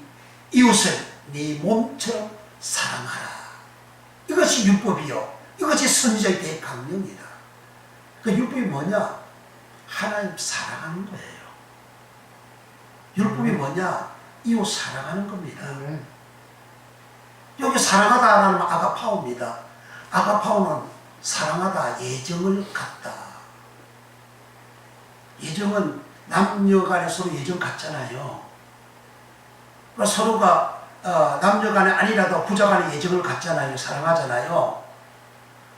이웃을 네 몸처럼 사랑하라. 이것이 율법이요. 이것이 선지자의 대강령이다. 그 율법이 뭐냐? 하나님 사랑하는 거예요. 율법이 뭐냐? 이웃 사랑하는 겁니다. 여기 사랑하다라는 아가파오입니다. 아가파오는 사랑하다, 애정을 갖다. 애정은 남녀 간에 서로 애정 갖잖아요. 서로가 남녀 간에 아니라도 부자 간에 애정을 갖잖아요. 사랑하잖아요.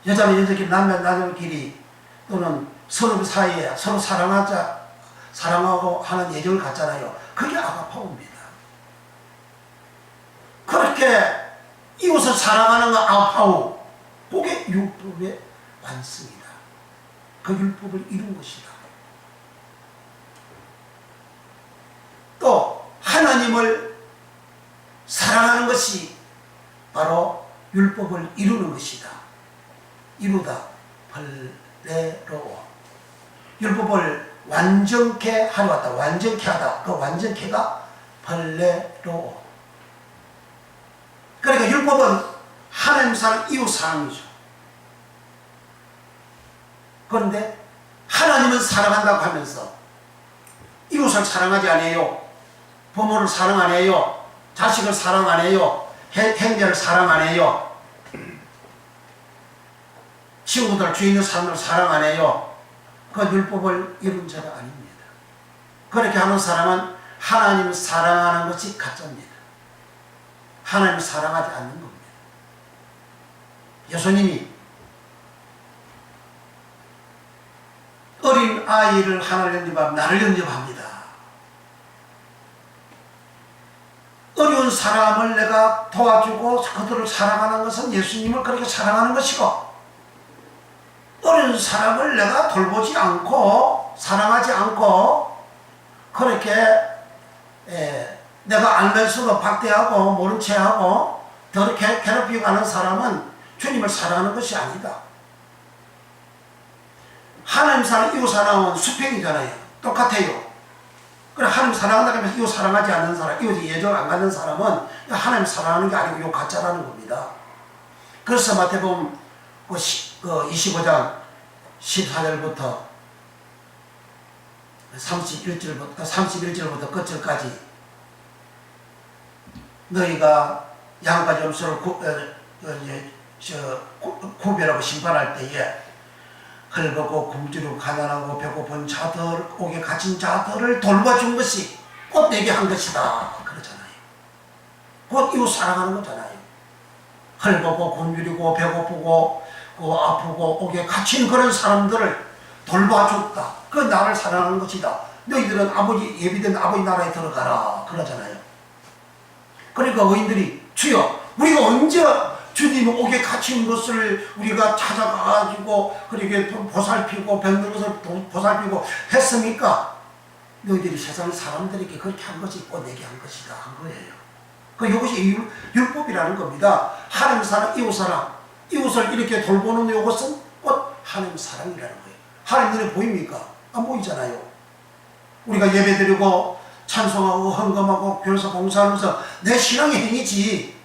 여자는 여자끼리, 남자는 남자끼리, 또는 서로 사이에 서로 사랑하고 하는 애정을 갖잖아요. 그게 아가파오입니다. 그렇게 이웃을 사랑하는 거 아가파오, 그게 율법의 완성이다. 그 율법을 이룬 것이다. 또 하나님을 사랑하는 것이 바로 율법을 이루는 것이다. 이루다, 벌레로워. 율법을 완전케 하러 왔다. 완전케 하다. 그 완전케가 벌레로워. 그러니까 율법은 하나님 사랑, 이웃 사랑이죠. 그런데 하나님은 사랑한다고 하면서 이웃을 사랑하지 않아요. 부모를 사랑 안 해요. 자식을 사랑 안 해요. 형제를 사랑 안 해요. 친구들, 주위 있는 사람들 사랑 안 해요. 그 율법을 이룬 자가 아닙니다. 그렇게 하는 사람은 하나님을 사랑하는 것이 가짜입니다. 하나님을 사랑하지 않는 겁니다. 예수님이 어린 아이를 하나를 영접하면 나를 영접합니다. 어려운 사람을 내가 도와주고 그들을 사랑하는 것은 예수님을 그렇게 사랑하는 것이고, 어려운 사람을 내가 돌보지 않고 사랑하지 않고 그렇게 내가 알면서도 박대하고 모른 체하고 더럽게 괴롭히고 하는 사람은 주님을 사랑하는 것이 아니다. 하나님 사랑, 이웃 사랑은 수평이잖아요. 똑같아요. 그래, 하나님 사랑한다고 하면서 이웃 사랑하지 않는 사람, 이웃이 예정 안 갖는 사람은 하나님 사랑하는 게 아니고 이거 가짜라는 겁니다. 그래서 마태복음 25장 14절부터 31절부터 끝절까지 너희가 양과 염소를 구별하고 심판할 때에 헐벗고 굶주리고 가난하고 배고픈 자들, 옥에 갇힌 자들을 돌봐준 것이 곧 내게 한 것이다 그러잖아요. 곧 이웃 사랑하는 거잖아요. 헐벗고 굶주리고 배고프고 아프고 옥에 갇힌 그런 사람들을 돌봐줬다. 그 나를 사랑하는 것이다. 너희들은 예비된 아버지 나라에 들어가라 그러잖아요. 그러니까 의인들이 주여 우리가 언제 주님 옥에 갇힌 것을 우리가 찾아가가지고 그렇게 보살피고 병든 것을 보살피고 했습니까? 너희들이 세상 사람들에게 그렇게 한 것이 꼭 내게 한 것이다 한 거예요. 이것이 율법이라는 겁니다. 하나님 사랑, 이웃 사랑, 이웃을 이렇게 돌보는 이것은 곧 하나님 사랑이라는 거예요. 하나님 눈에 보입니까? 안 보이잖아요. 우리가 예배드리고 찬송하고 헌금하고 교회에서 봉사하면서 내 신앙의 행위지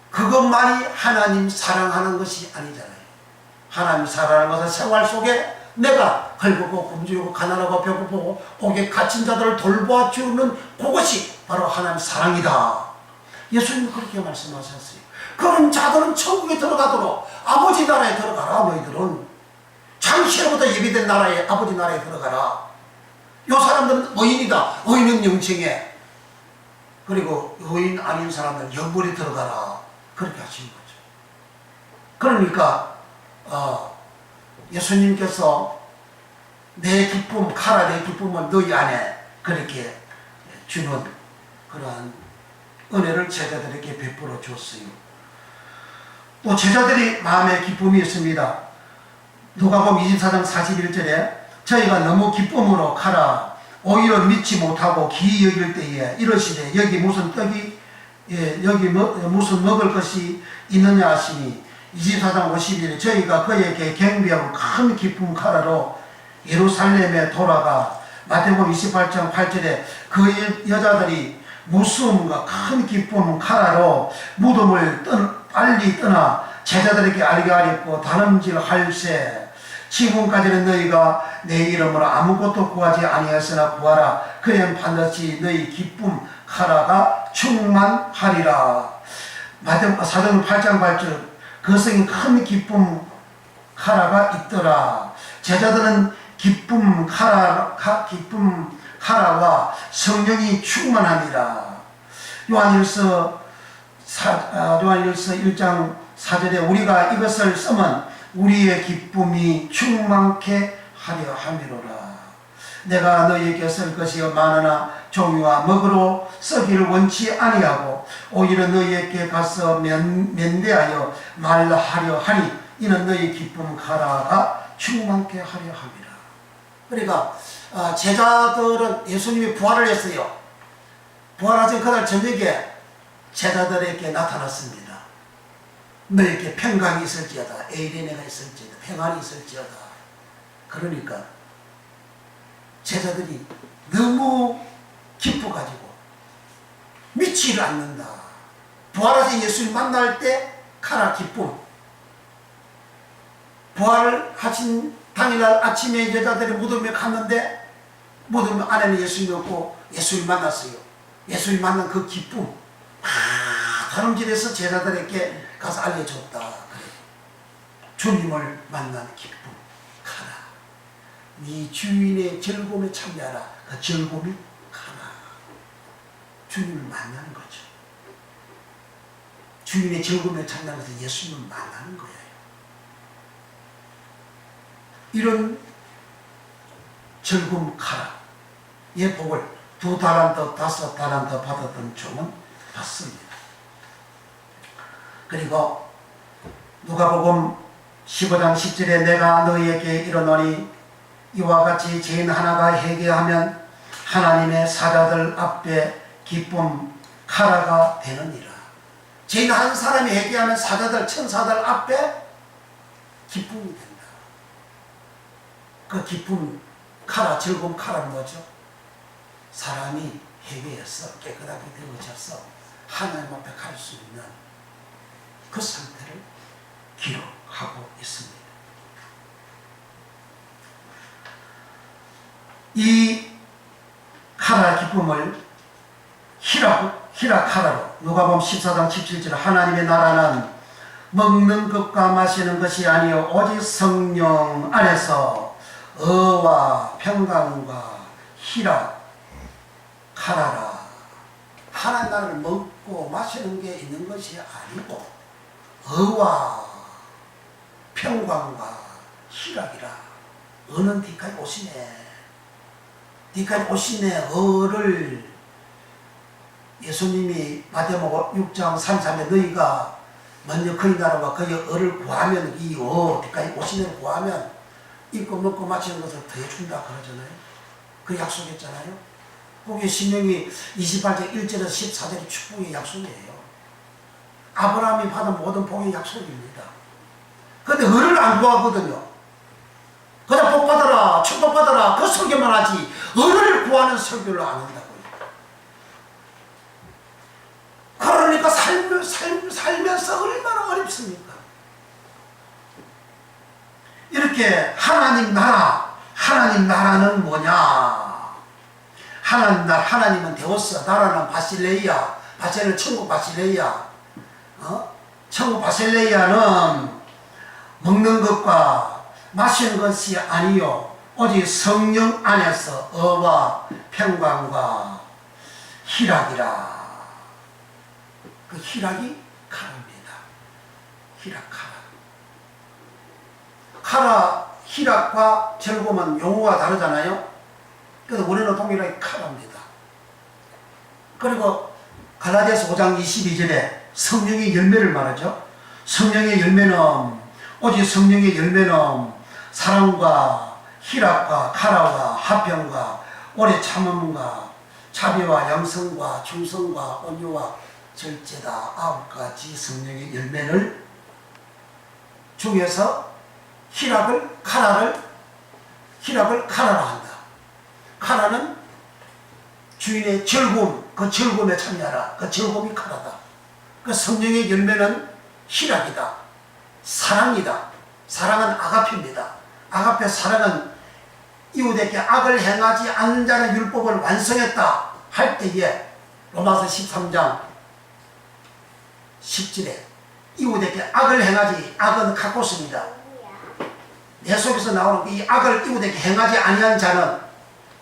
그것만이 하나님 사랑하는 것이 아니잖아요. 하나님 사랑하는 것은 생활 속에 내가 헐벗고 굶주리고 가난하고 배고프고 옥에 갇힌 자들을 돌봐주는 그것이 바로 하나님 사랑이다. 예수님은 그렇게 말씀하셨어요. 그런 자들은 천국에 들어가도록 아버지 나라에 들어가라. 너희들은 장시로부터 예비된 나라에 아버지 나라에 들어가라. 이 사람들은 의인이다. 의인은 영생에 그리고 의인 아닌 사람들은 영벌에 들어가라. 그렇게 하시는 거죠. 그러니까 예수님께서 내 기쁨, 카라 내 기쁨은 너희 안에 그렇게 주는 그러한 은혜를 제자들에게 베풀어 줬어요. 또 제자들이 마음에 기쁨이 있습니다. 누가복음 24장 41절에 저희가 너무 기쁨으로 가라 오히려 믿지 못하고 기이 여길 때에 이러시되 여기 무슨 떡이 여기 무슨 먹을 것이 있느냐 하시니 24장 51에 저희가 그에게 경배하고 큰 기쁨 카라로 예루살렘에 돌아가 마태복음 28장 8절에 그 여자들이 무서움과 큰 기쁨 카라로 무덤을 빨리 떠나 제자들에게 알게 하였고 다름질 할세 지금까지는 너희가 내 이름으로 아무것도 구하지 아니하였으나 구하라 그엔 반드시 너희 기쁨 카라가 충만하리라. 사도행전 8장 8절 그것은 큰 기쁨 카라가 있더라. 제자들은 기쁨 카라와 성령이 충만하니라. 요한일서 1장 4절에 우리가 이것을 쓰면 우리의 기쁨이 충만케 하려 함이로라. 내가 너희에게 쓸 것이 많으나 종이와 먹으로 쓰기를 원치 아니하고 오히려 너희에게 가서 면대하여 말하려 하니 이는 너희 기쁨 카라가 충만케 하려 함이라. 그러니까 제자들은 예수님이 부활을 했어요. 부활하신 그날 저녁에 제자들에게 나타났습니다. 너에게 평강이 있을지어다. 에이레네가 있을지어다. 평안이 있을지어다. 그러니까 제자들이 너무 기뻐가지고 미치를 않는다. 부활하신 예수님 만날 때 카라 기쁨. 부활하신 당일날 아침에 여자들이 무덤에 갔는데 무덤 안에는 예수님이 없고 예수님 만났어요. 예수님 만난 그 기쁨. 다름질에서 제자들에게 가서 알려줬다. 그래. 주님을 만난 기쁨. 가라. 네 주인의 즐거움에 참여하라. 그 즐거움이 가라. 주님을 만나는 거죠. 주인의 즐거움에 참여하는 것은 예수님을 만나는 거예요. 이런 즐거움 가라. 이 복을 2달란트, 5달란트 받았던 종은 받습니다. 그리고 누가복음 15장 10절에 내가 너희에게 이르노니 이와 같이 죄인 하나가 회개하면 하나님의 사자들 앞에 기쁨 카라가 되느니라. 죄인 한 사람이 회개하면 사자들 천사들 앞에 기쁨이 된다. 그 기쁨 카라 즐거움 카라는 뭐죠? 사람이 회개해서 깨끗하게 되어져서 하나님 앞에 갈 수 있는 그 상태를 기록하고 있습니다. 이 카라 기쁨을 히라카라로 누가복음 14장 17절 하나님의 나라는 먹는 것과 마시는 것이 아니요 오직 성령 안에서 의와 평강과 히라카라라. 하나님 나라를 먹고 마시는 게 있는 것이 아니고 의와 평강과 희락이라. 의는 뒤까지 오시네. 뒤까지 오시네. 의를 예수님이 마태복음 6장 33에 너희가 먼저 그의 나라와 그의 의를 구하면 이 뒤까지 오시네 구하면 입고 먹고 마시는 것을 더해준다 그러잖아요. 그 약속했잖아요. 그게 신명기 28장 1절에서 14절의 축복의 약속이에요. 아브라함이 받은 모든 복의 약속입니다. 그런데 의를 안 구하거든요. 그냥 복 받아라, 축복 받아라, 그 설교만 하지 의를 구하는 설교를 안 한다고요. 그러니까 살면서 얼마나 어렵습니까? 이렇게 하나님 나라는 뭐냐? 하나님은 데오스, 나라는 바실레이아, 바실레는 천국 바실레이아. 천국 바실레이아는 먹는 것과 마시는 것이 아니요 오직 성령 안에서 의와 평강과 희락이라. 그 희락이 카라입니다. 희락과 즐거움은 용어가 다르잖아요. 그래서 우리는 동일하게 카라입니다. 그리고 갈라디아서 5장 22절에 성령의 열매를 말하죠. 성령의 열매는 오직 성령의 열매는 사랑과 희락과 카라와 화평과 오래 참음과 자비와 양성과 충성과 온유와 절제다. 9가지 성령의 열매를 중에서 카라라 한다. 카라는 주인의 즐거움, 그 즐거움에 참여하라. 그 즐거움이 카라다. 그 성령의 열매는 희락이다. 사랑이다. 사랑은 아가페입니다. 아가페 사랑은 이웃에게 악을 행하지 않는 자는 율법을 완성했다 할 때에 로마서 13장 10절에 이웃에게 악을 행하지, 악은 카코스입니다. 내 속에서 나오는 이 악을 이웃에게 행하지 아니한 자는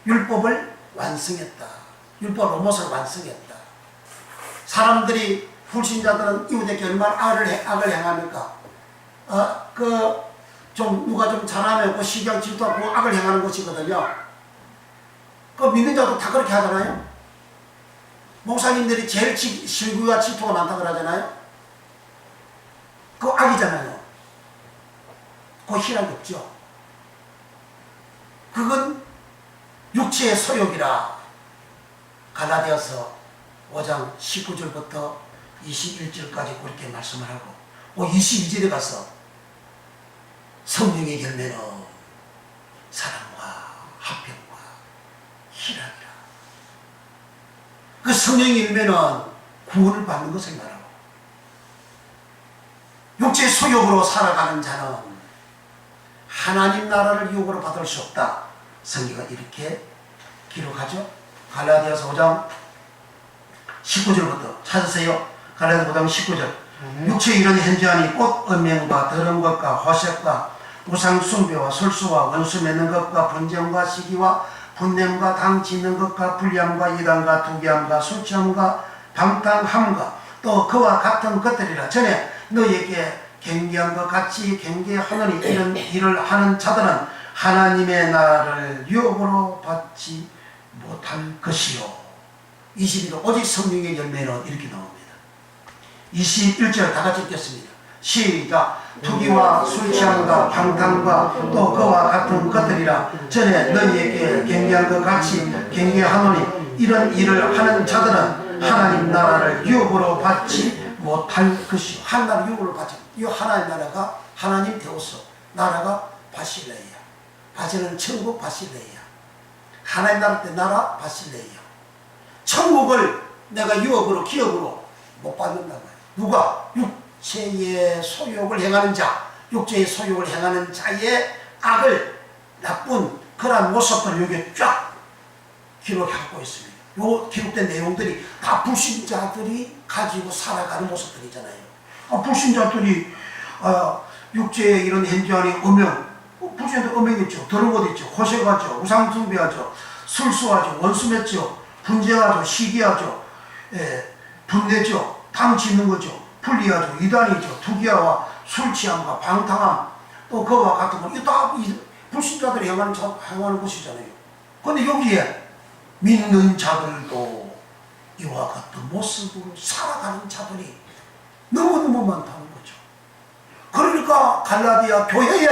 율법을 완성했다. 율법 로못을 완성했다. 사람들이 불신자들은 이웃에게 얼마나 악을 행합니까? 누가 좀 잘하면 그 시기하고 질투하고 악을 행하는 것이거든요. 그 믿는 자도 다 그렇게 하잖아요. 목사님들이 제일 시기와 질투가 많다고 그러잖아요. 그거 악이잖아요. 그거 희락이 없죠. 그건 육체의 소욕이라. 갈라디아서 5장 19절부터 21절까지 그렇게 말씀을 하고 22절에 가서 성령의 열매는 사랑과 화평과 희락이라. 그 성령의 열매는 구원을 받는 것을 말하고 육체의 소욕으로 살아가는 자는 하나님 나라를 유혹으로 받을 수 없다. 성경은 이렇게 기록하죠. 갈라디아서 5장 19절부터 찾으세요. 갈라디아서 5장 19절. 육체의 일은 현저하니 곧 음행과 더러운 것과 화색과 우상 숭배와 술수와 원수 맺는 것과 분쟁과 시기와 분냄과 당 짓는 것과 불리함과 이단과 투기함과 술 취함과 방탕함과 또 그와 같은 것들이라. 전에 너에게 경계한 것 같이 경계하느니 이런 일을 하는 자들은 하나님의 나라를 유혹으로 받지 못할 것이요. 22절 오직 성령의 열매는 이렇게 나옵니다. 21절 다 같이 읽겠습니다. 시작. 투기와 술 취함과 방탕과 또 그와 같은 것들이라. 전에 너희에게 경계한 것 같이 경계하노니 이런 일을 하는 자들은 하나님 나라를 유혹으로 받지 못할 것이요. 하나님 유혹으로 받지. 이 하나님 나라가 하나님 데오스, 나라가 바실레이아. 바실레는 천국 바실레이아. 하나님 나라 때 나라 바실레이아. 천국을 내가 유혹으로 기업으로 못 받는단 말이야. 누가? 육체의 소욕을 행하는 자, 육체의 소욕을 행하는 자의 악을, 나쁜 그러한 모습을 여기 쫙 기록하고 있습니다. 요 기록된 내용들이 다 불신자들이 가지고 살아가는 모습들이잖아요. 불신자들이 육체의 이런 현저한 음행, 불신자들 음행했죠. 더러운 것 있죠. 호색하죠. 우상숭배하죠. 술수하죠. 원수 맺죠. 분쟁하죠. 시기하죠. 분내죠. 당 짓는 거죠. 불리하죠. 이단이죠. 투기와 술 취함과 방탕함, 또 그와 같은 거. 이거 다 불신자들이 행하는 것이잖아요. 그런데 여기에 믿는 자들도 이와 같은 모습으로 살아가는 자들이 너무너무 많다는 거죠. 그러니까 갈라디아 교회에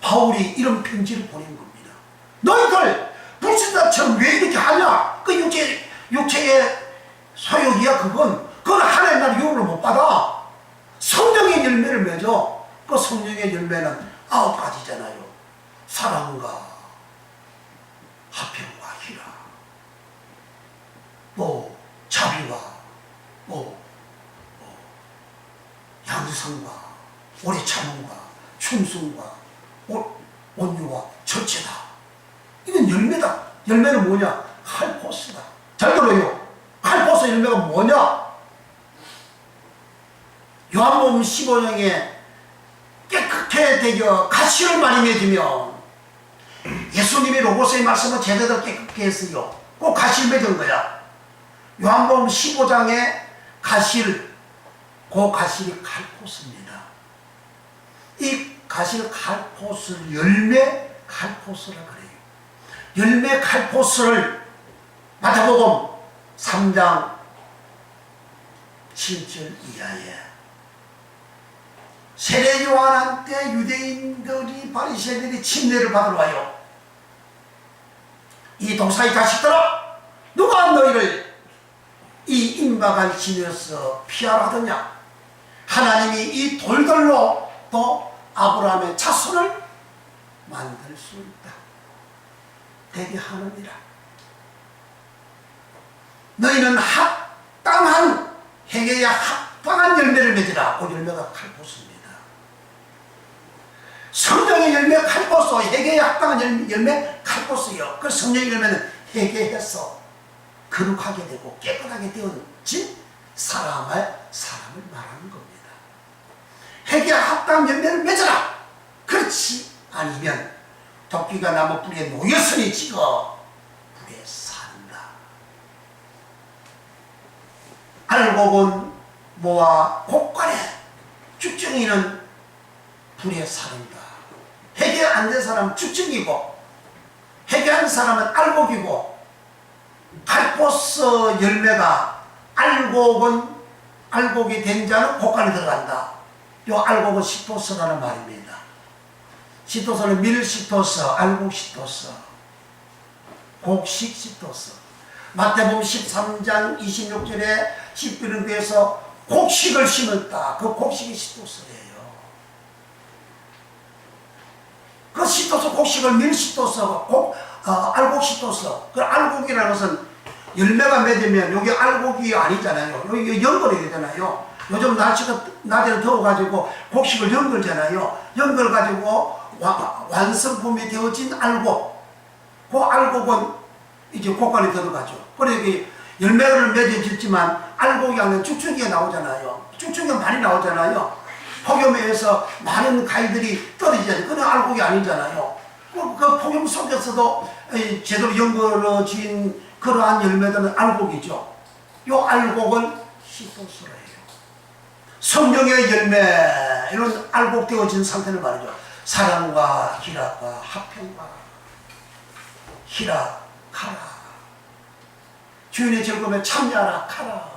바울이 이런 편지를 보낸 겁니다. 너희들 불신자처럼 왜 이렇게 하냐? 그 육체의 소욕이야. 그건 하나님 나라 유업을 못 받아. 성령의 열매를 맺어. 그 성령의 열매는 9가지잖아요. 사랑과 화평과 희락, 또 자비와 양성과 오래 참음과 충성과 온유와 절제다. 이건 열매다. 열매는 뭐냐? 칼포스다. 잘 들어요. 칼포스 열매가 뭐냐? 요한복음 15장에 깨끗해 되겨 가시를 많이 맺으면, 예수님이 로고스의 말씀을 제대로 깨끗게 했어요. 꼭 가시를 맺은 거야. 요한복음 15장에 가시를, 그 가시를 칼포스입니다. 이 가시를 칼포스를 열매 칼포스라 그래요. 열매 칼포스를 마태복음 3장 7절 이하에 세례 요한한테 유대인들이 바리새인들이 침례를 받으러 와요. 이 도사의 자식들아, 누가 너희를 이 임박한 진에서 피하라 하더냐? 하나님이 이 돌들로 또 아브라함의 자손을 만들 수 있다. 되게 하느니라. 너희는 합당한 행해야 합당한 열매를 맺으라. 그 열매가 칼포스입니다. 성령의 열매 칼포스, 회개에 합당한 열매 칼포스요. 그 성령의 열매는 회개해서 거룩하게 되고 깨끗하게 되어진 사람을 말하는 겁니다. 회개에 합당한 열매를 맺어라. 그렇지 아니면 도끼가 나무 뿌리에 놓였으니 찍어 불에 산다. 알곡은 모아 곡간에 쭉정이는 불에 사른다. 회개 안 된 사람은 쭉정이고, 회개한 사람은 알곡이고, 칼포스 열매가 알곡이 된 자는 곡간에 들어간다. 요 알곡은 시토스라는 말입니다. 시토스는 밀시토스, 알곡 시토스, 곡식 시토스. 마태복음 13장 26절에 십비는 교에서 곡식을 심었다. 그 곡식이 시토스예요. 그 시토스 곡식을 밀시토스, 알곡 시토스. 그 알곡이라는 것은 열매가 맺으면 여기 알곡이 아니잖아요. 여기 연결이 되잖아요. 요즘 날씨가 낮에는 더워가지고 곡식을 연결잖아요. 연결가지고 완성품이 되어진 알곡. 그 알곡은 이제 곡간에 들어가죠. 그래 열매를 맺어졌지만 알곡이 아니라 쭉쭉이가 나오잖아요. 쭉쭉이가 많이 나오잖아요. 폭염에서 많은 가위들이 떨어지잖아요. 그건 알곡이 아니잖아요. 그 폭염 속에서도 제대로 연결어진 그러한 열매들은 알곡이죠. 요 알곡은 시토스라 해요. 성령의 열매, 이런 알곡되어진 상태를 말이죠. 사랑과 희락과 화평과 희락하라. 주인의 즐거움에 참여하라 카라.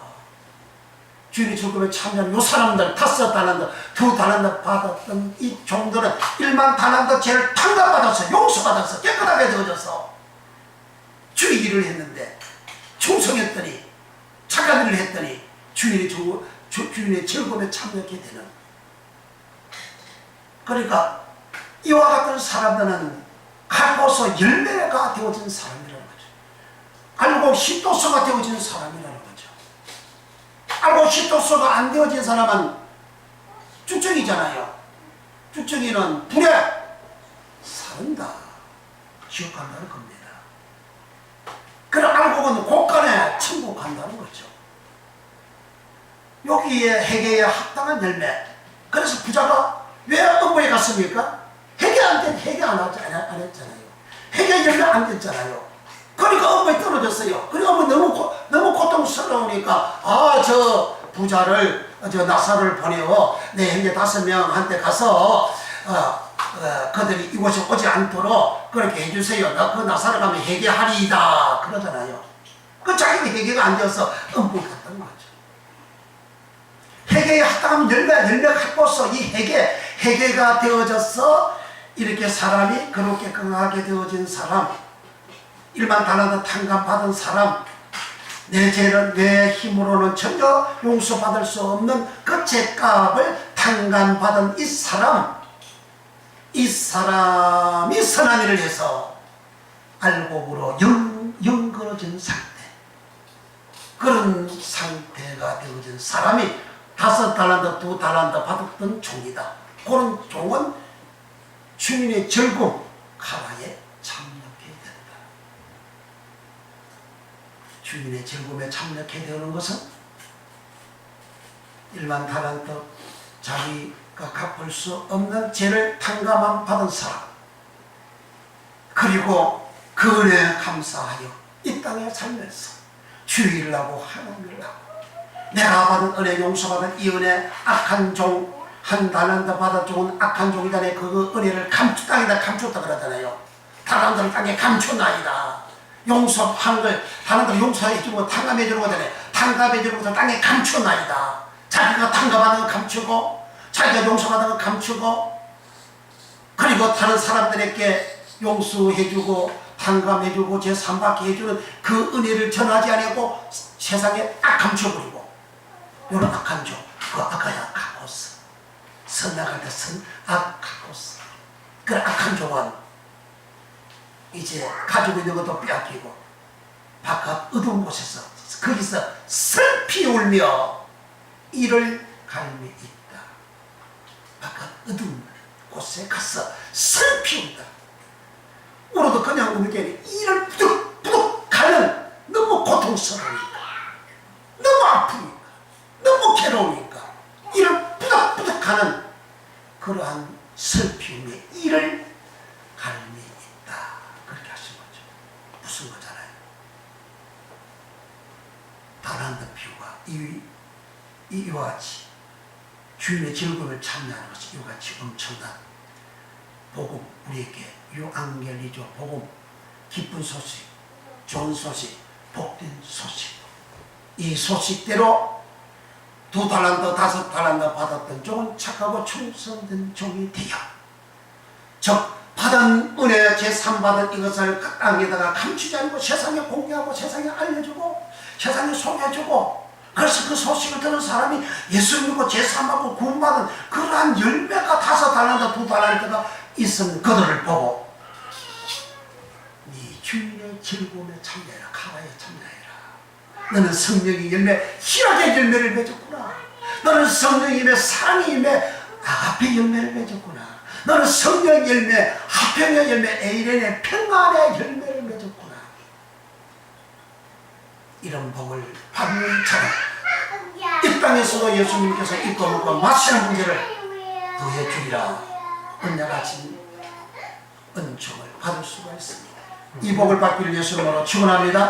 주인의 즐거움에 참여하는 요 사람들, 5달란트, 2달란트 받았던 이 종들은 1만 달란트 죄를 탕감받아서 용서받아서 깨끗하게 되어져서 주의 일을 했는데, 충성했더니, 착한 일을 했더니 주인의 즐거움에 참여하게 되는. 그러니까 이와 같은 사람들은 칼포스 열매가 되어진 사람이라는 거죠. 알곡 시토스가 되어진 사람이라는 거죠. 알곡 시토스가 안 되어진 사람은 쭉정이잖아요. 쭉정이는 불에 사른다. 지옥 간다는 겁니다. 그럼 결국은 곳간에 천국 간다는 거죠. 여기에 회개에 합당한 열매. 그래서 부자가 왜 음부에 갔습니까? 회개 안 했잖아요. 회개 열매 안 됐잖아요. 그러니까 음부에 떨어졌어요. 그러니까 너무 고통스러우니까 저 부자를 나사를 보내어 내 형제 5명한테 가서 그들이 이곳에 오지 않도록 그렇게 해주세요. 나 그 나사를 가면 회개하리이다 그러잖아요. 그 자기가 회개가 안 되어서 음부에 갔다는 거죠. 회개에 합당하면 열매가 갖고서 이 회개가 되어져서 이렇게 사람이 그렇게 강하게 되어진 사람, 1만 달란트 탕감받은 사람, 내 죄는 내 힘으로는 전혀 용서받을 수 없는 그 죄값을 탕감받은 이 사람이 선한 일을 해서 알곡으로 영걸어진 상태, 그런 상태가 되어진 사람이 5달란트 2달란트 받았던 종이다. 그런 종은 주인의 즐거움 가라에 참여하게 된다. 주인의 즐거움에 참여하게 되는 것은 1만 달란트 자기가 갚을 수 없는 죄를 탕감함 받은 사람, 그리고 그 은혜에 감사하여 이 땅에 살면서 주의를 하고 하나님을 하고 내가 받은 은혜, 용서받은 이 은혜, 악한 종, 1달란트 받은 종은 악한 종이다네. 그 은혜를 땅에다 감췄다 그러잖아요. 사람들은 땅에 감춰놔이다. 용서한 걸 사람들 용서해주고 탕감해주는 거잖아요. 탕감해주는 것을 땅에 감춰놔이다. 자기가 탕감하는 걸 감추고 자기가 용서받은 걸 감추고, 그리고 다른 사람들에게 용서해주고 탕감해주고 제3받게 해주는 그 은혜를 전하지 아니하고 세상에 딱 감춰버리고, 이런 악한 종, 그 악하야 카코스, 선악할 때 선악 카코스. 그 악한 종은 이제 가지고 있는 것도 빼앗기고 바깥 어두운 곳에서 거기서 슬피 울며 이를 갈미 있다. 바깥 어두운 곳에 가서 슬피 운다. 울어도 그냥 우는 게 아니라 이를 부득부득 가는, 너무 고통스러우니까, 너무 아프니까, 너무 괴로우니까 이를 부득부득 하는 그러한 슬픔에 이를 갈미 있다. 그렇게 하신 거죠. 무슨 거잖아요. 달란트 비유가 이와 같이 주인의 즐거움을 참여하는 것이 이와 같이 엄청난 복음, 우리에게 유앙겔리조 복음, 기쁜 소식, 좋은 소식, 복된 소식. 이 소식대로 2달란트 5달란트 받았던 종은 착하고 충성된 종이 되어, 즉 받은 은혜 제3받은 이것을 땅에다가 감추지 않고 세상에 공개하고 세상에 알려주고 세상에 소개해주고, 그래서 그 소식을 듣는 사람이 예수 믿고 제3받고 구원받은 그러한 열매가 5달란트 2달란트가 있으면 그들을 보고 네 주인의 즐거움에 참여해라. 가라에 참여해라. 너는 성령의 열매, 희락의 열매를 맺었구나. 너는 성령의 사랑의 열매, 아가페 열매를 맺었구나. 너는 성령의 열매, 화평의 열매, 에이렌의 평안의 열매를 맺었구나. 이런 복을 받는 자는 이 땅에서도 예수님께서 입고 먹고 마시는 문제를 더해 주리라 은혜가진 은총을 받을 수가 있습니다. 이 복을 받기를 예수님으로 축원합니다.